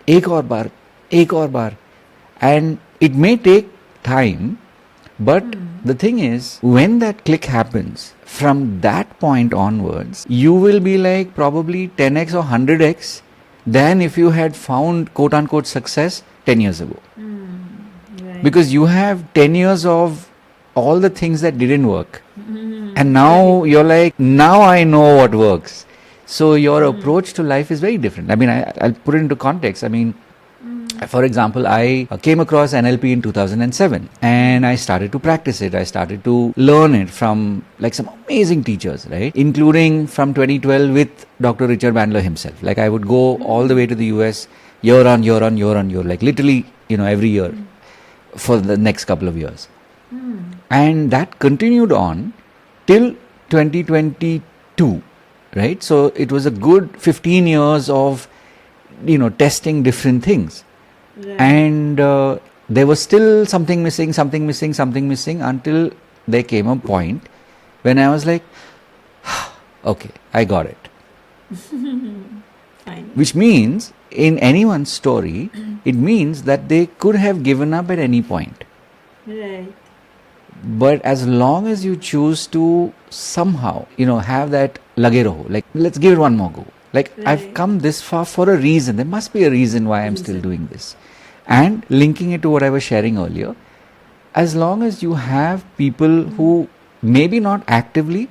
एक और बार, and it may take time, but the thing is, when that click happens, from that point onwards, you will be like probably 10x or 100x than if you had found quote unquote success 10 years ago. Right. Because you have 10 years of all the things that didn't work. Mm-hmm. And now you're like, now I know what works. So your approach to life is very different. I mean, I'll put it into context. I mean, for example, I came across NLP in 2007 and I started to practice it. I started to learn it from like some amazing teachers, right? Including from 2012 with Dr. Richard Bandler himself. Like I would go all the way to the US year on year, like literally, every year for the next couple of years. And that continued on till 2022, right? So it was a good 15 years of, testing different things. Right. And there was still something missing until there came a point when I was like, okay, I got it. Fine. Which means in anyone's story, it means that they could have given up at any point. Right. But as long as you choose to somehow, have that lage raho, like let's give it one more go. Like I've Right. come this far for a reason. There must be a reason why I'm still doing this. And linking it to what I was sharing earlier, as long as you have people who maybe not actively,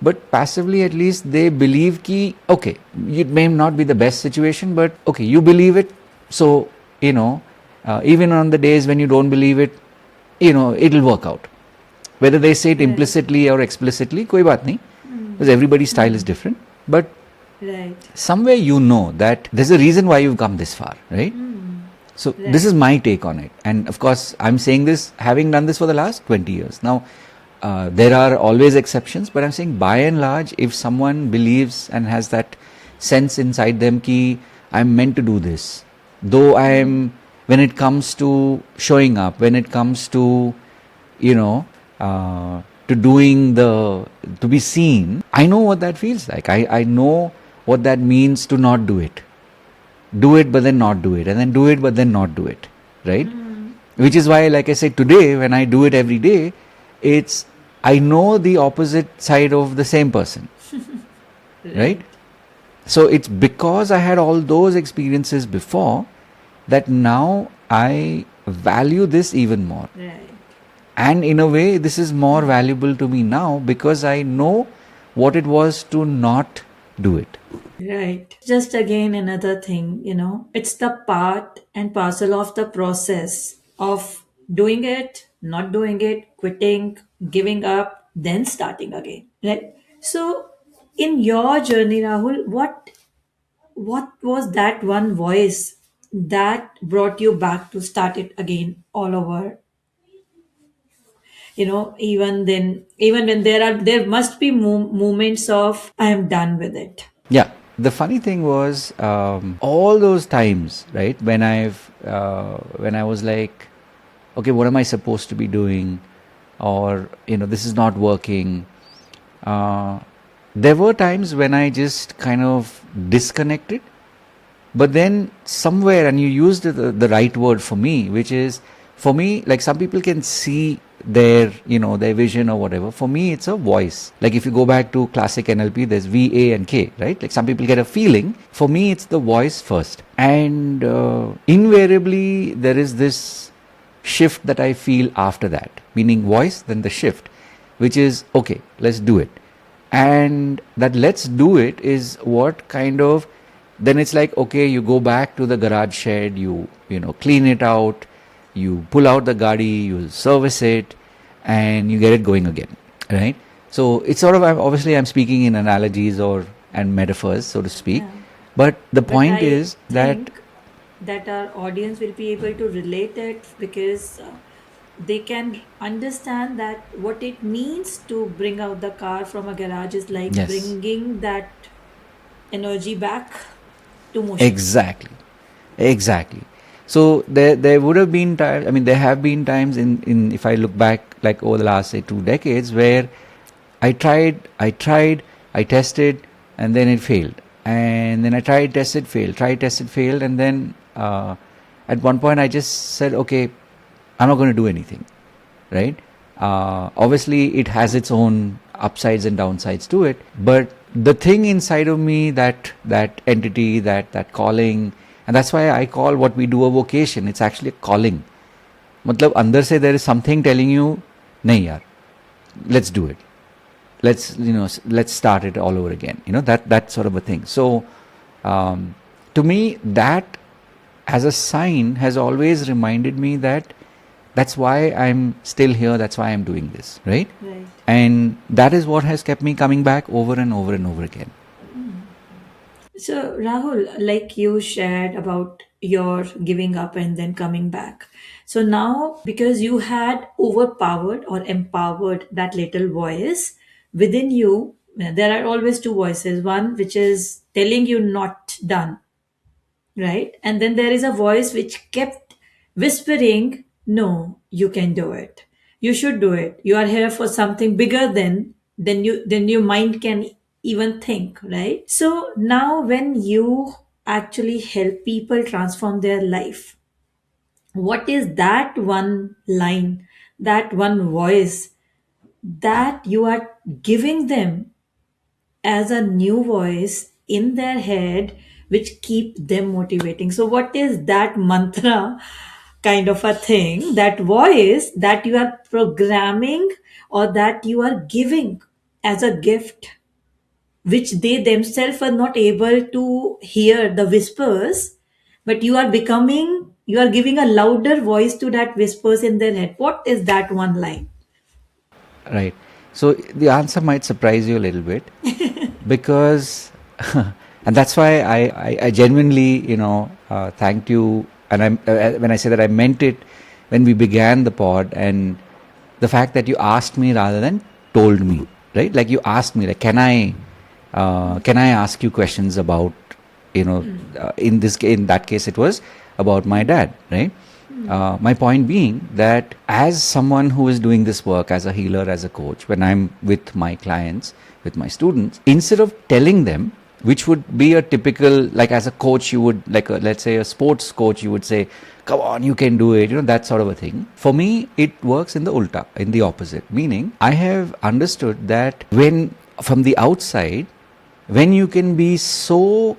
but passively at least they believe ki, okay, it may not be the best situation, but okay, you believe it. So, even on the days when you don't believe it, it'll work out. Whether they say it implicitly or explicitly, koi baat nahi, because everybody's style is different. But Right. somewhere that there's a reason why you've come this far, right? So this is my take on it. And of course, I'm saying this having done this for the last 20 years. Now, there are always exceptions, but I'm saying by and large, if someone believes and has that sense inside them ki I'm meant to do this, though when it comes to showing up, when it comes to, to doing to be seen, I know what that feels like. I know what that means to not do it. Do it, but then not do it. And then do it, but then not do it. Right? Which is why, like I said, today, when I do it every day, I know the opposite side of the same person. Right? So it's because I had all those experiences before that now I value this even more. Right. And in a way, this is more valuable to me now because I know what it was to not do it. Right. Just again, another thing, it's the part and parcel of the process of doing it, not doing it, quitting, giving up, then starting again. Right. So, in your journey, Rahul, what was that one voice that brought you back to start it again all over? Even then, even when there must be moments of I am done with it. Yeah. The funny thing was, all those times, right, when when I was like, okay, what am I supposed to be doing? Or, this is not working. There were times when I just kind of disconnected. But then somewhere, and you used the right word for me, which is, for me, like some people can see their vision or whatever. For me, it's a voice. Like if you go back to classic NLP, there's V, A and K, right? Like some people get a feeling. For me, it's the voice first. And invariably, there is this shift that I feel after that, meaning voice, then the shift, which is, okay, let's do it. And that let's do it is what kind of, then it's like, okay, you go back to the garage shed, you clean it out, you pull out the gadi, you service it, and you get it going again, right? So it's sort of, obviously I'm speaking in analogies and metaphors, so to speak. Yeah. But the But point I is that, think that our audience will be able to relate it because they can understand that what it means to bring out the car from a garage is like yes, bringing that energy back to motion. exactly. So there would have been times, I mean, there have been times in if I look back, like over the last, say, 2 decades, where I tried, I tested, and then it failed. And then I tried, tested, failed. And then at one point I just said, okay, I'm not going to do anything, right? Obviously, it has its own upsides and downsides to it. But the thing inside of me, that entity, that calling, and that's why I call what we do a vocation. It's actually a calling. मतलब अंदर से there is something telling you, नहीं यार, let's do it. Let's start it all over again. That sort of a thing. So to me, that as a sign has always reminded me that that's why I'm still here, that's why I'm doing this, right? And that is what has kept me coming back over and over and over again. So, Rahul, like you shared about your giving up and then coming back. So now, because you had overpowered or empowered that little voice within you, there are always two voices, one which is telling you not done, right? And then there is a voice which kept whispering, no, you can do it. You should do it. You are here for something bigger than your mind can even think, right? So now when you actually help people transform their life, what is that one line, that one voice that you are giving them as a new voice in their head which keep them motivating? So what is that mantra kind of a thing, that voice that you are programming or that you are giving as a gift, which they themselves are not able to hear the whispers, but you are giving a louder voice to that whispers in their head? What is that one line? Right. So the answer might surprise you a little bit because, and that's why I genuinely, thanked you. And when I say that, I meant it when we began the pod, and the fact that you asked me rather than told me, right? Like you asked me, like, can I ask you questions about, in that case, it was about my dad, right? My point being that as someone who is doing this work as a healer, as a coach, when I'm with my clients, with my students, instead of telling them, which would be a typical, like as a coach, you would, like let's say a sports coach, you would say, come on, you can do it, that sort of a thing. For me, it works in the ulta, in the opposite. Meaning, I have understood that when, from the outside, when you can be so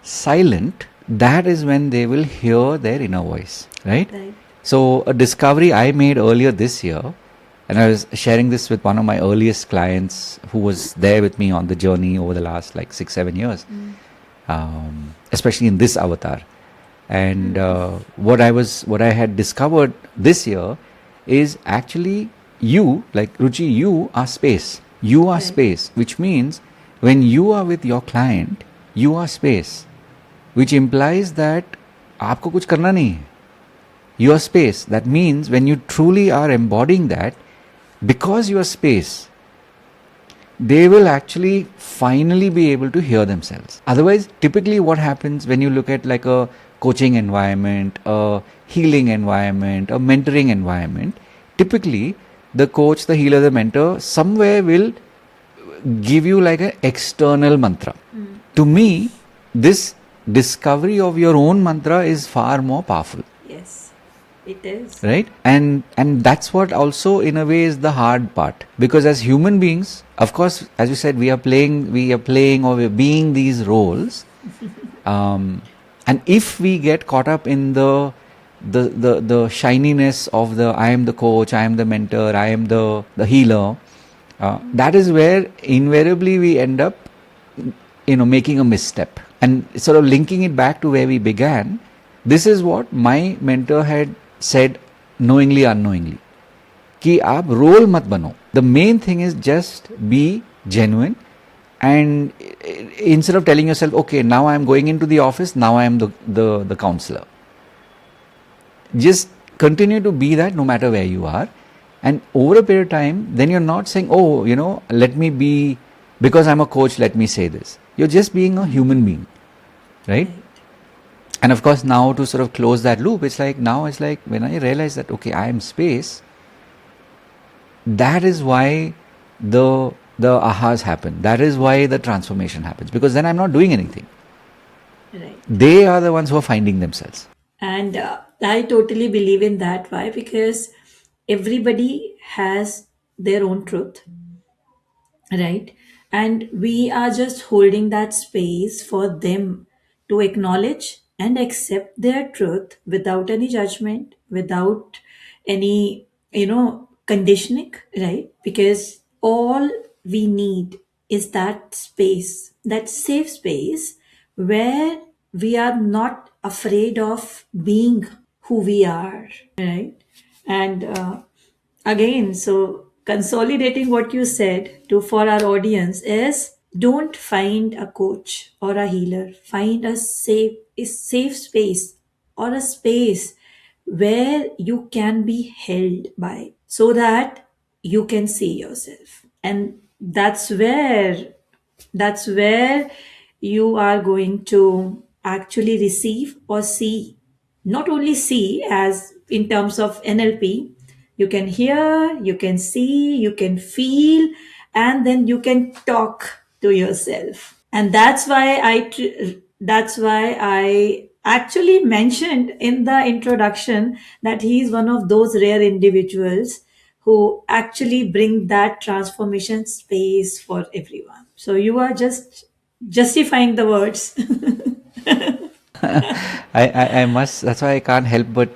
silent, that is when they will hear their inner voice, right? So a discovery I made earlier this year, and I was sharing this with one of my earliest clients who was there with me on the journey over the last like 6-7 years, especially in this avatar. And what I had discovered this year is actually you, like Ruchi, you are space. You are space, which means when you are with your client, you are space, which implies that आपको कुछ करना नहीं है. You are space. That means when you truly are embodying that, because you are space, they will actually finally be able to hear themselves. Otherwise, typically what happens when you look at like a coaching environment, a healing environment, a mentoring environment, typically the coach, the healer, the mentor somewhere will give you like an external mantra. To me, this discovery of your own mantra is far more powerful. Yes, it is. Right? And that's what also in a way is the hard part. Because as human beings, of course, as you said, we are playing or we're being these roles. And if we get caught up in the shininess of the I am the coach, I am the mentor, I am the healer, that is where invariably we end up making a misstep. And sort of linking it back to where we began, this is what my mentor had said knowingly, unknowingly. कि आप role मत बनो. The main thing is just be genuine, and instead of telling yourself, okay, now I am going into the office, now I am the counselor. Just continue to be that no matter where you are. And over a period of time, then you're not saying, oh, let me be, because I'm a coach, let me say this. You're just being a human being, right? And of course, now to sort of close that loop, it's like when I realize that, okay, I am space, that is why the ahas happen. That is why the transformation happens. Because then I'm not doing anything. Right. They are the ones who are finding themselves. And I totally believe in that. Why? Because everybody has their own truth. right? And we are just holding that space for them to acknowledge and accept their truth without any judgment, without any, conditioning, right? Because all we need is that space, that safe space where we are not afraid of being who we are, right? And again, so consolidating what you said to for our audience is, don't find a coach or a healer, find a safe space, or a space where you can be held by, so that you can see yourself. And that's where you are going to actually receive or see. Not only see, as in terms of NLP, you can hear, you can see, you can feel, and then you can talk to yourself. And that's why I actually mentioned in the introduction that he is one of those rare individuals who actually bring that transformation space for everyone. So you are just justifying the words. I must, that's why I can't help but,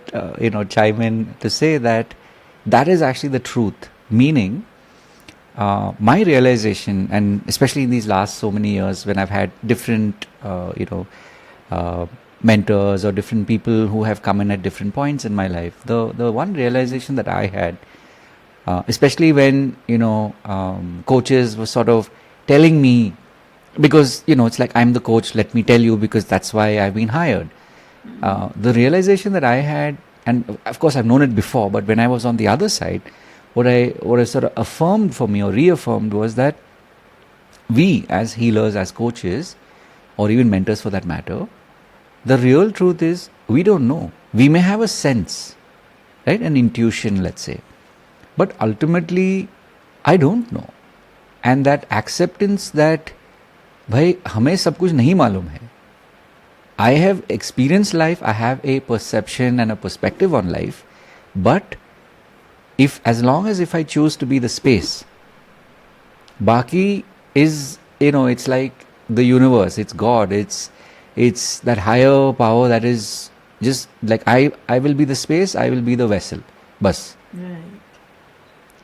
chime in to say that that is actually the truth. Meaning, my realization, and especially in these last so many years when I've had different, uh, mentors or different people who have come in at different points in my life, the one realization that I had, especially when coaches were sort of telling me, because it's like, I'm the coach, let me tell you, because that's why I've been hired. The realization that I had, and of course I've known it before, but when I was on the other side, what I sort of affirmed for me or reaffirmed was that we as healers, as coaches, or even mentors for that matter, the real truth is we don't know. We may have a sense, right, an intuition, let's say, but ultimately I don't know. And that acceptance that भाई हमें सब कुछ नहीं मालूम है. I have experienced life, I have a perception and a perspective on life, but as long as if I choose to be the space, Baki is, it's like the universe, it's God, it's that higher power that is just like, I will be the space, I will be the vessel. Bas. Right.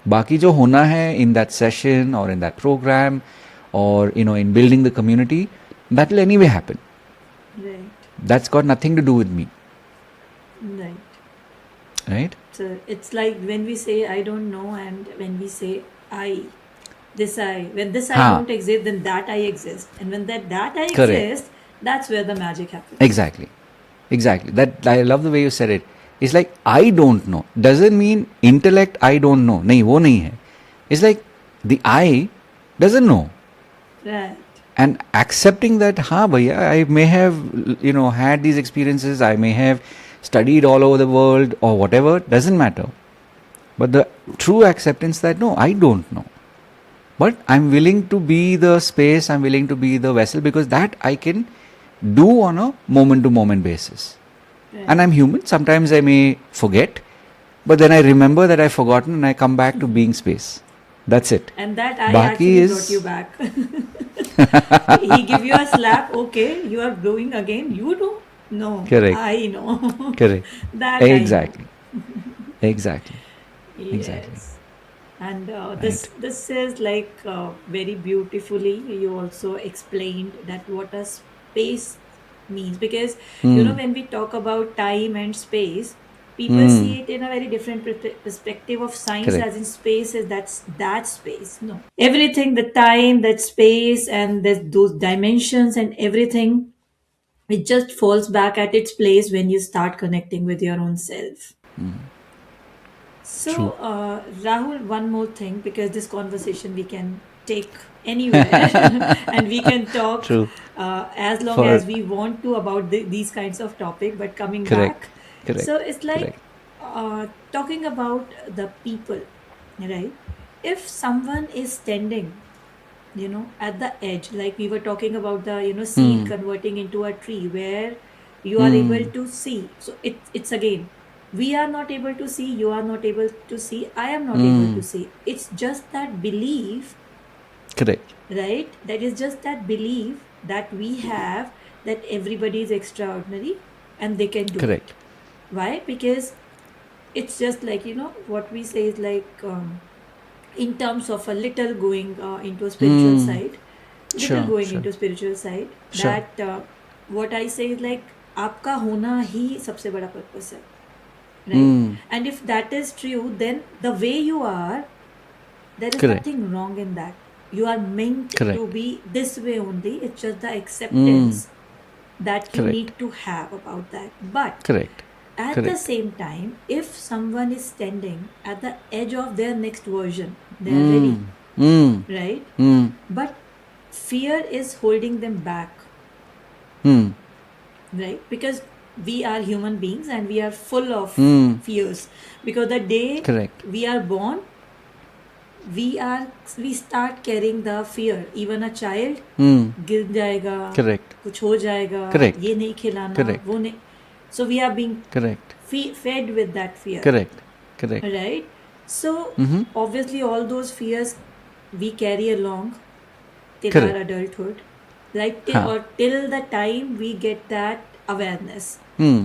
Baki jo hona hai in that session or in that program or in building the community, that will anyway happen. Right. That's got nothing to do with me. Right? So it's like when we say I don't know, and when we say when this I don't exist, then that I exist. And when that I Correct. exist, that's where the magic happens. Exactly. That I love the way you said it. It's like I don't know doesn't mean intellect I don't know. Nahi, wo nahi hai. It's like the I doesn't know. Right. And accepting that, bhaiya, I may have, had these experiences, I may have studied all over the world or whatever, doesn't matter. But the true acceptance that, no, I don't know. But I'm willing to be the space, I'm willing to be the vessel, because that I can do on a moment-to-moment basis. Right. And I'm human, sometimes I may forget, but then I remember that I've forgotten and I come back to being space. That's it. And that I Baki actually is... brought you back. He give you a slap, okay, you are growing again. You don't know. Correct. I know. Correct. That Exactly. I know. Exactly. Yes. Exactly. And Right. this is like very beautifully you also explained that what a space means, because when we talk about time and space, people see it in a very different perspective of science, Correct. as in space is that space. No, everything, the time, that space, and those dimensions and everything, it just falls back at its place when you start connecting with your own self. True. So, Rahul, one more thing, because this conversation we can take anywhere and we can talk True. as long For as we want to about these kinds of topic. But coming correct. back, Correct. so it's like Correct. talking about the people, right? If someone is standing, at the edge, like we were talking about the seed converting into a tree, where you are able to see. So it's again, we are not able to see, you are not able to see, I am not able to see. It's just that belief Correct. right? That is just that belief that we have that everybody is extraordinary and they can do it. Correct. Why? Because it's just like, what we say is like, in terms of a little going into a spiritual Hmm. side, little Sure. going Sure. into spiritual side, Sure. that what I say is like, आपका होना ही सबसे बड़ा purpose है, right? Hmm. And if that is true, then the way you are, there is Correct. nothing wrong in that. You are meant Correct. to be this way only. It's just the Hmm. acceptance that you Correct. need to have about that. But Correct. at the Correct. same time, if someone is standing at the edge of their next version, they are Hmm. ready, Hmm. right? Hmm. But fear is holding them back, Hmm. right? Because we are human beings and we are full of Hmm. fears. Because the day Correct. we are born, we start carrying the fear. Even a child, Hmm. गिर जाएगा, Correct. कुछ हो जाएगा, Correct. ये नहीं खिलाना, Correct. वो नहीं. So we are being Correct. fed with that fear, Correct. Correct. right? So Mm-hmm. obviously all those fears we carry along till our Correct. adulthood, right? Huh. Or till the time we get that awareness Hmm.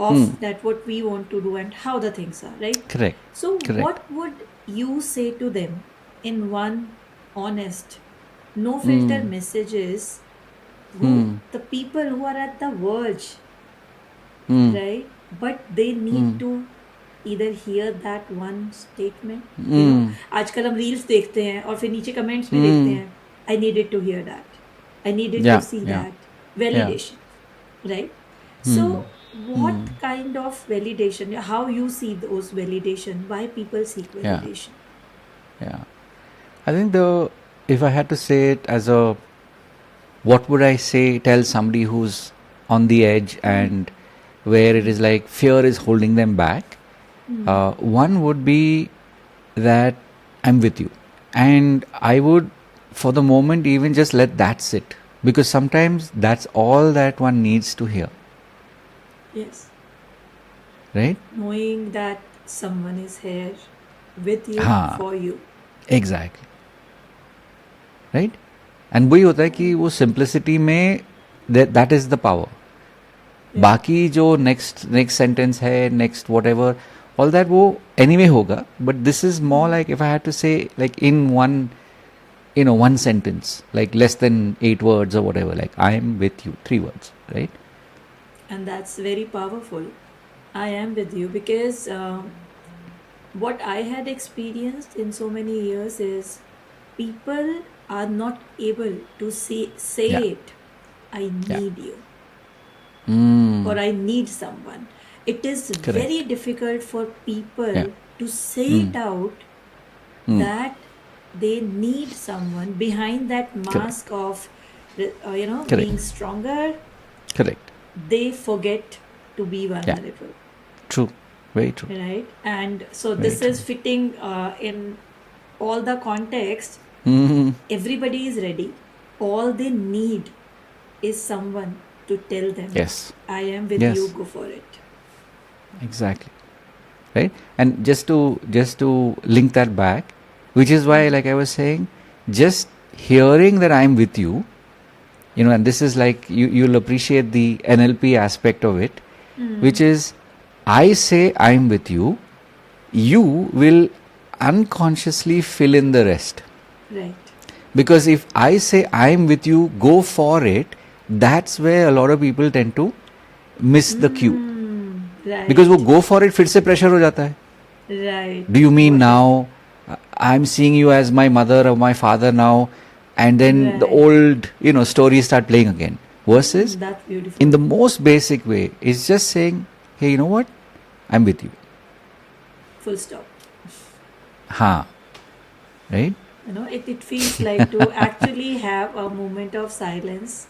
of that what we want to do and how the things are, right? Correct. So Correct. what would you say to them in one honest, no filter messages, the people who are at the verge, right? But they need to either hear that one statement, आजकल हम reels देखते हैं और फिर नीचे comments भी देखते हैं, I needed to hear that, I needed to Yeah. see Yeah. that Yeah. validation, right? So what kind of validation, how you see those validation, why people seek validation? Yeah. I think if I had to say it as what would I say, tell somebody who's on the edge and where it is like fear is holding them back, one would be that I'm with you. And I would, for the moment, even just let that sit. Because sometimes that's all that one needs to hear. Yes, Right? knowing that someone is here with you, हाँ. for you. Exactly. Right? And वही होता है कि वो simplicity में that is the power. बाकी जो next sentence है, next whatever, all that वो anyway होगा. But this is more like, if I had to say, like in one sentence, like less than 8 words or whatever, like I am with you, 3 words, right? And that's very powerful. I am with you, because what I had experienced in so many years is people are not able to say Yeah. it, I need you, Mm. or I need someone. It is Correct. very difficult for people Yeah. to say it out, that they need someone behind that mask of Correct. being stronger. Correct. They forget to be vulnerable. True. Very true. Right? And so Very this is fitting in all the context. Mm. Everybody is ready. All they need is someone to tell them, Yes. I am with Yes. you, go for it. Exactly. Right? And just to link that back, which is why, like I was saying, just hearing that I'm with you, and this is like, you'll appreciate the NLP aspect of it, which is, I say I'm with you, you will unconsciously fill in the rest. Right. Because if I say I'm with you, go for it, that's where a lot of people tend to miss the cue. Right. Because वो go for it फिर से pressure हो जाता है. Right. Do you mean now I'm seeing you as my mother or my father now, and then the Right. old stories start playing again? Versus, That's beautiful. in the most basic way, is just saying, hey, you know what? I'm with you. Full stop. Ha. Right? It feels like to actually have a moment of silence,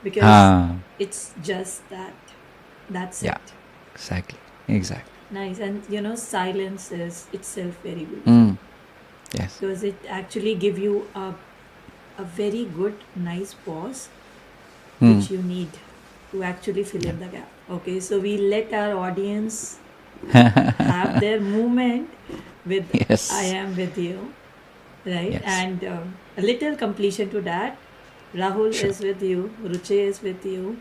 because Ha. it's just that. That's Yeah. it. Exactly. Exactly. Nice. And silence is itself very beautiful, Yes. because it actually give you a very good, nice pause, which you need to actually fill in the gap. Okay, so we let our audience have their moment with Yes. I am with you. right? Yes. And a little completion to that. Rahul Sure. is with you, Ruchi is with you.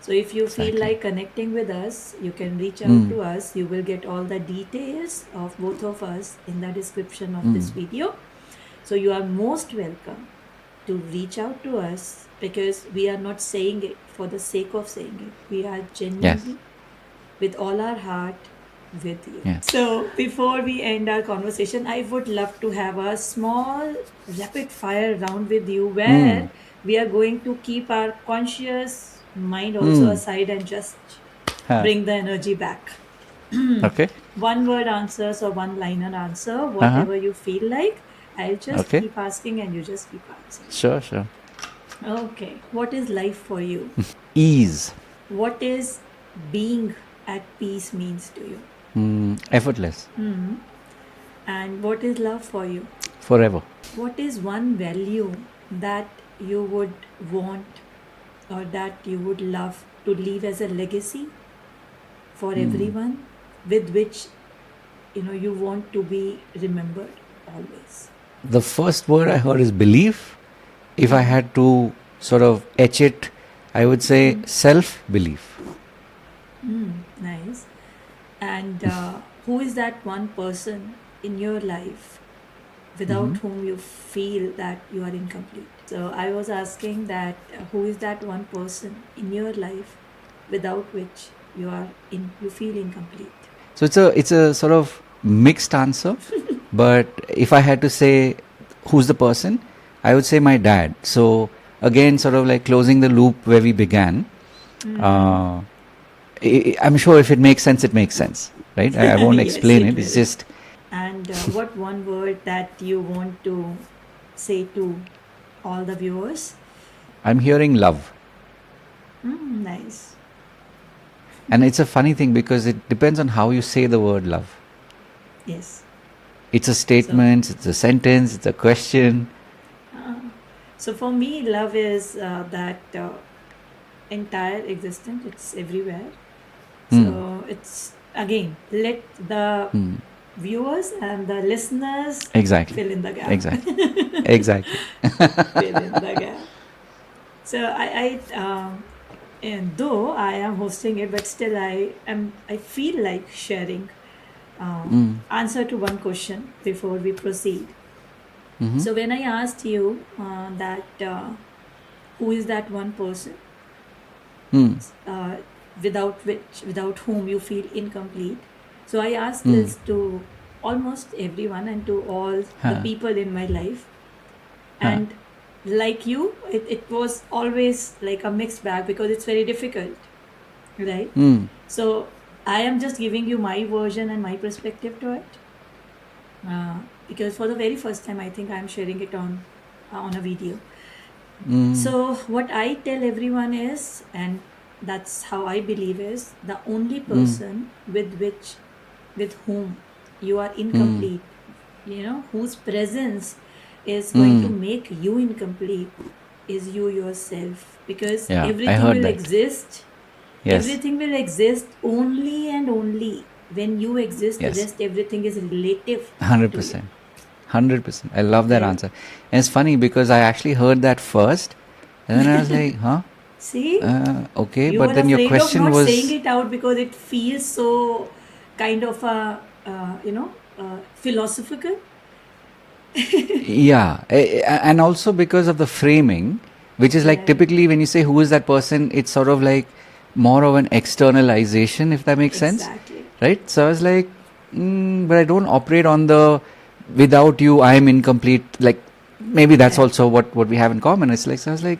So if you feel Exactly. like connecting with us, you can reach out to us. You will get all the details of both of us in the description of this video. So you are most welcome to reach out to us, because we are not saying it for the sake of saying it. We are Yes. genuinely, with all our heart, with you. Yeah. So, before we end our conversation, I would love to have a small rapid fire round with you, where we are going to keep our conscious mind also aside and just Huh. bring the energy back. Okay. One word answers or one liner answer, Uh-huh. whatever you feel like. I'll just Okay. keep asking and you just keep answering. Sure, sure. Okay. What is life for you? Ease. What is being at peace means to you? Effortless. And what is love for you? Forever. What is one value that you would want, or that you would love to leave as a legacy for everyone, with which you want to be remembered always? The first word I heard is belief. If I had to sort of etch it, I would say self-belief. Nice. And who is that one person in your life without whom you feel that you are incomplete? So I was asking that who is that one person in your life without which you feel incomplete? So it's a sort of mixed answer, but if I had to say who's the person, I would say my dad. So again, sort of like closing the loop where we began. I'm sure if it makes sense, it makes sense, right? I won't Yes, explain it it. It's will. just And what one word that you want to say to all the viewers? I'm hearing love. Nice. And it's a funny thing because it depends on how you say the word love. Yes. It's a statement, it's a sentence, it's a question. So for me, love is that entire existence. It's everywhere. So it's, again, let the viewers and the listeners Exactly. fill in the gap. Exactly. Exactly. Fill in the gap. So and though I am hosting it, but still I feel like sharing answer to one question before we proceed. So when I asked you that who is that one person uh, without whom you feel incomplete, so I asked this to almost everyone and to all the people in my life. And like you, it was always like a mixed bag, because it's very difficult, right? So I am just giving you my version and my perspective to it, because for the very first time, I think I'm sharing it on a video. So what I tell everyone is, and that's how I believe, is the only person with whom you are incomplete, whose presence is going to make you incomplete, is you yourself. Because Yeah, I everything heard will that. exist. Yes. Everything will exist only and only when you exist. The Yes. rest, everything is relative to 100%. you. 100%. I love that Right? answer. And it's funny because I actually heard that first. And then I was like, huh? See? Okay. You But were then your afraid of question not saying was, it out because it feels so kind of philosophical. yeah. And also because of the framing, which is like Right. typically when you say who is that person, it's sort of like more of an externalization, if that makes sense. Exactly. Right? So I was like, but I don't operate on the without you, I am incomplete. Like maybe that's Right. also what we have in common. It's like, so I was like,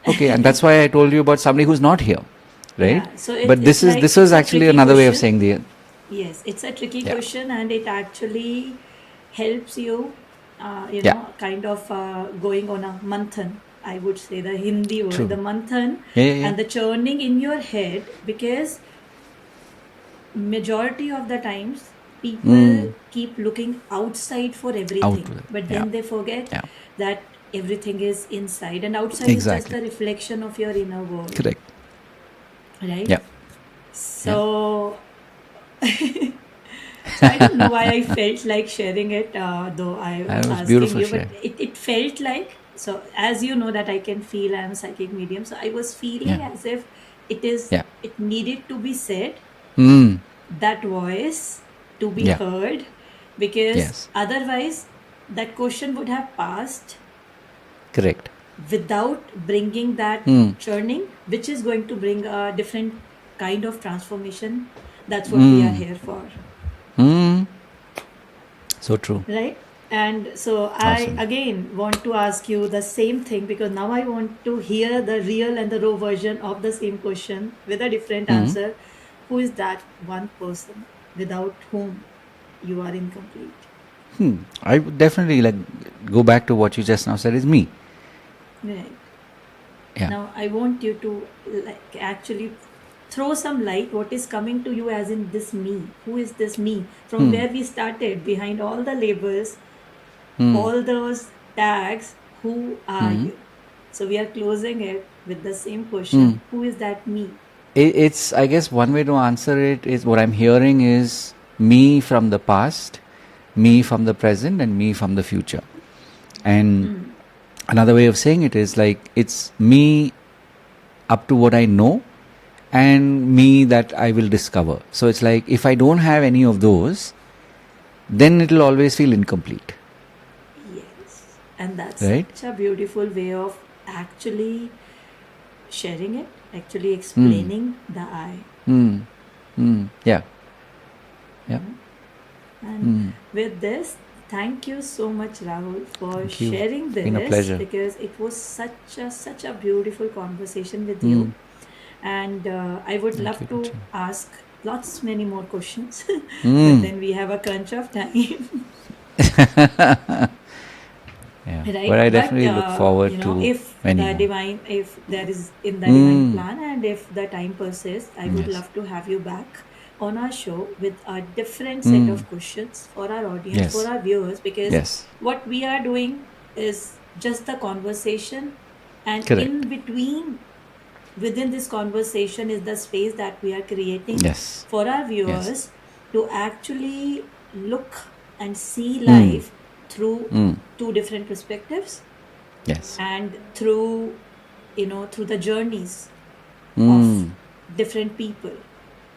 okay. And that's why I told you about somebody who's not here. Right? Yeah. So But it's like this it's was a actually tricky another way of question. saying the, Yes, it's a tricky yeah. question, and it actually helps you, Yeah. kind of going on a manthan. I would say the Hindi word, True. the manthan, Yeah. and the churning in your head, because majority of the times people keep looking outside for everything, Outward. but Yeah. then they forget Yeah. that everything is inside, and outside is just Exactly. the reflection of your inner world, Correct. right? Yeah. Yeah. So So I don't know why I felt like sharing it, though I That was was asking beautiful you, but share. it felt like, so as you know that I can feel, I'm a psychic medium. So I was feeling Yeah. as if Yeah. it needed to be said, Mm. that voice to be Yeah. heard, because Yes. otherwise that question would have passed Correct. without bringing that Mm. churning, which is going to bring a different kind of transformation. That's what we are Mm. here for. Mm. So true. Right. And so I Awesome. again want to ask you the same thing, because now I want to hear the real and the raw version of the same question with a different Mm. answer. Who is that one person without whom you are incomplete? I would definitely like go back to what you just now said is me. Right. Yeah. Now I want you to like actually throw some light what is coming to you as in this me. Who is this me? From Hmm. where we started, behind all the labels, Hmm. all those tags, who are Hmm. you? So we are closing it with the same Hmm. question. Who is that me? It's, I guess, one way to answer it is what I'm hearing is me from the past, me from the present, and me from the future. And another way of saying it is like it's me up to what I know and me that I will discover. So it's like if I don't have any of those, then it'll always feel incomplete, Yes. And that's right? such a beautiful way of actually sharing it, actually Hmm. explaining the I, Hmm. Hmm. Yeah. you Yeah. know. And Hmm. with this, thank you so much, Rahul, for Thank you. sharing It's been a this, pleasure. because it was such a beautiful conversation with Hmm. you. And I would Thank love you, to Ruchi. ask lots many more questions, but Hmm. then we have a crunch of time. Yeah. But Right. I But definitely look forward to if many the more. divine, if there is in the divine Hmm. plan, and if the time persists, I would Yes. love to have you back on our show with a different set Hmm. of questions for our audience, for Yes. our viewers, because Yes. what we are doing is just the conversation, and Correct. in between, within this conversation, is the space that we are creating Yes. for our Yes. viewers to actually look and see Hmm. life through Hmm. two different perspectives, Yes. and through, through the journeys of Hmm. different people,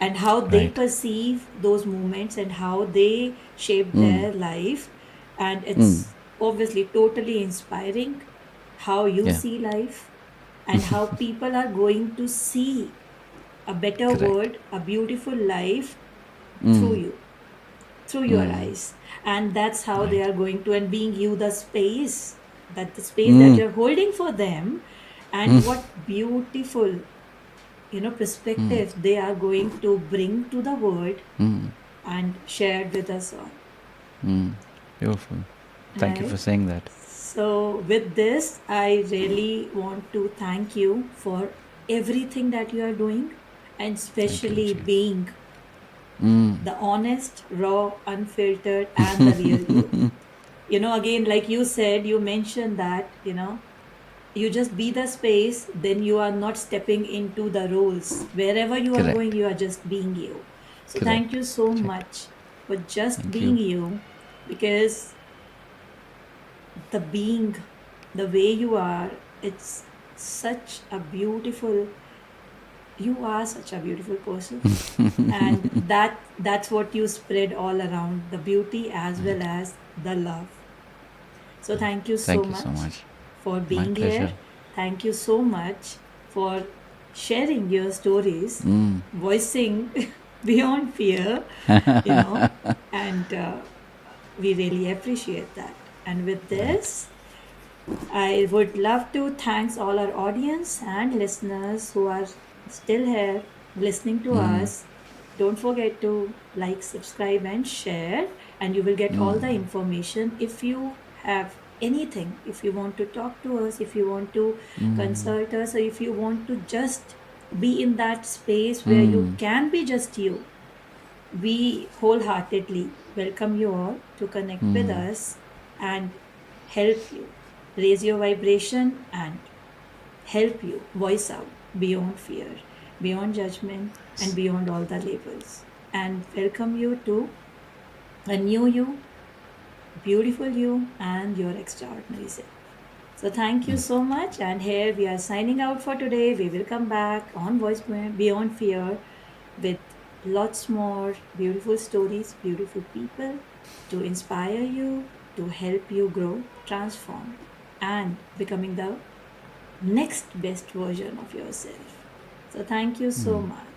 and how they Right. perceive those moments and how they shape Hmm. their life. And Hmm. it's obviously totally inspiring how you Yeah. see life, and how people are going to see a better Correct. world, a beautiful life through Hmm. you, through your Hmm. eyes. And that's how they Right. are going to, and being you the space, that the space that Hmm. you're holding for them. Hmm. And what beautiful, Hmm. perspective they are going to bring to the world Hmm. and share with us all. Hmm. Beautiful. Thank you for Right. saying that. So with this, I really want to thank you for everything that you are doing, and Thank you, especially Ruchi. being Hmm. the honest, raw, unfiltered, and the real you. Again, like you said, you mentioned that, you just be the space, then you are not stepping into the roles. Wherever you are going, Correct. you are just being you. So thank Correct. you so Correct. much for just Thank being you. you, because the being, the way you are, it's such a beautiful, you are such a beautiful person. And that's what you spread all around, the beauty as well Right. as the love. So thank you so Thank you so much much. for My being here. pleasure. Thank you so much for sharing your stories, Hmm. voicing beyond fear, and we really appreciate that. And with Right. this, I would love to thanks all our audience and listeners who are still here listening to Hmm. us. Don't forget to like, subscribe, and share, and you will get all the information. If you have anything, if you want to talk to us, if you want to consult us, or if you want to just be in that space where you Hmm. can be just you, we wholeheartedly welcome you all to connect with Hmm. us and help you raise your vibration, and help you voice out beyond fear, beyond judgment, and beyond all the labels. And welcome you to a new you, beautiful you, and your extraordinary self. So thank you so much. And here we are signing out for today. We will come back on Voice Beyond Fear with lots more beautiful stories, beautiful people to inspire you, to help you grow, transform, and becoming the next best version of yourself. So thank you so much.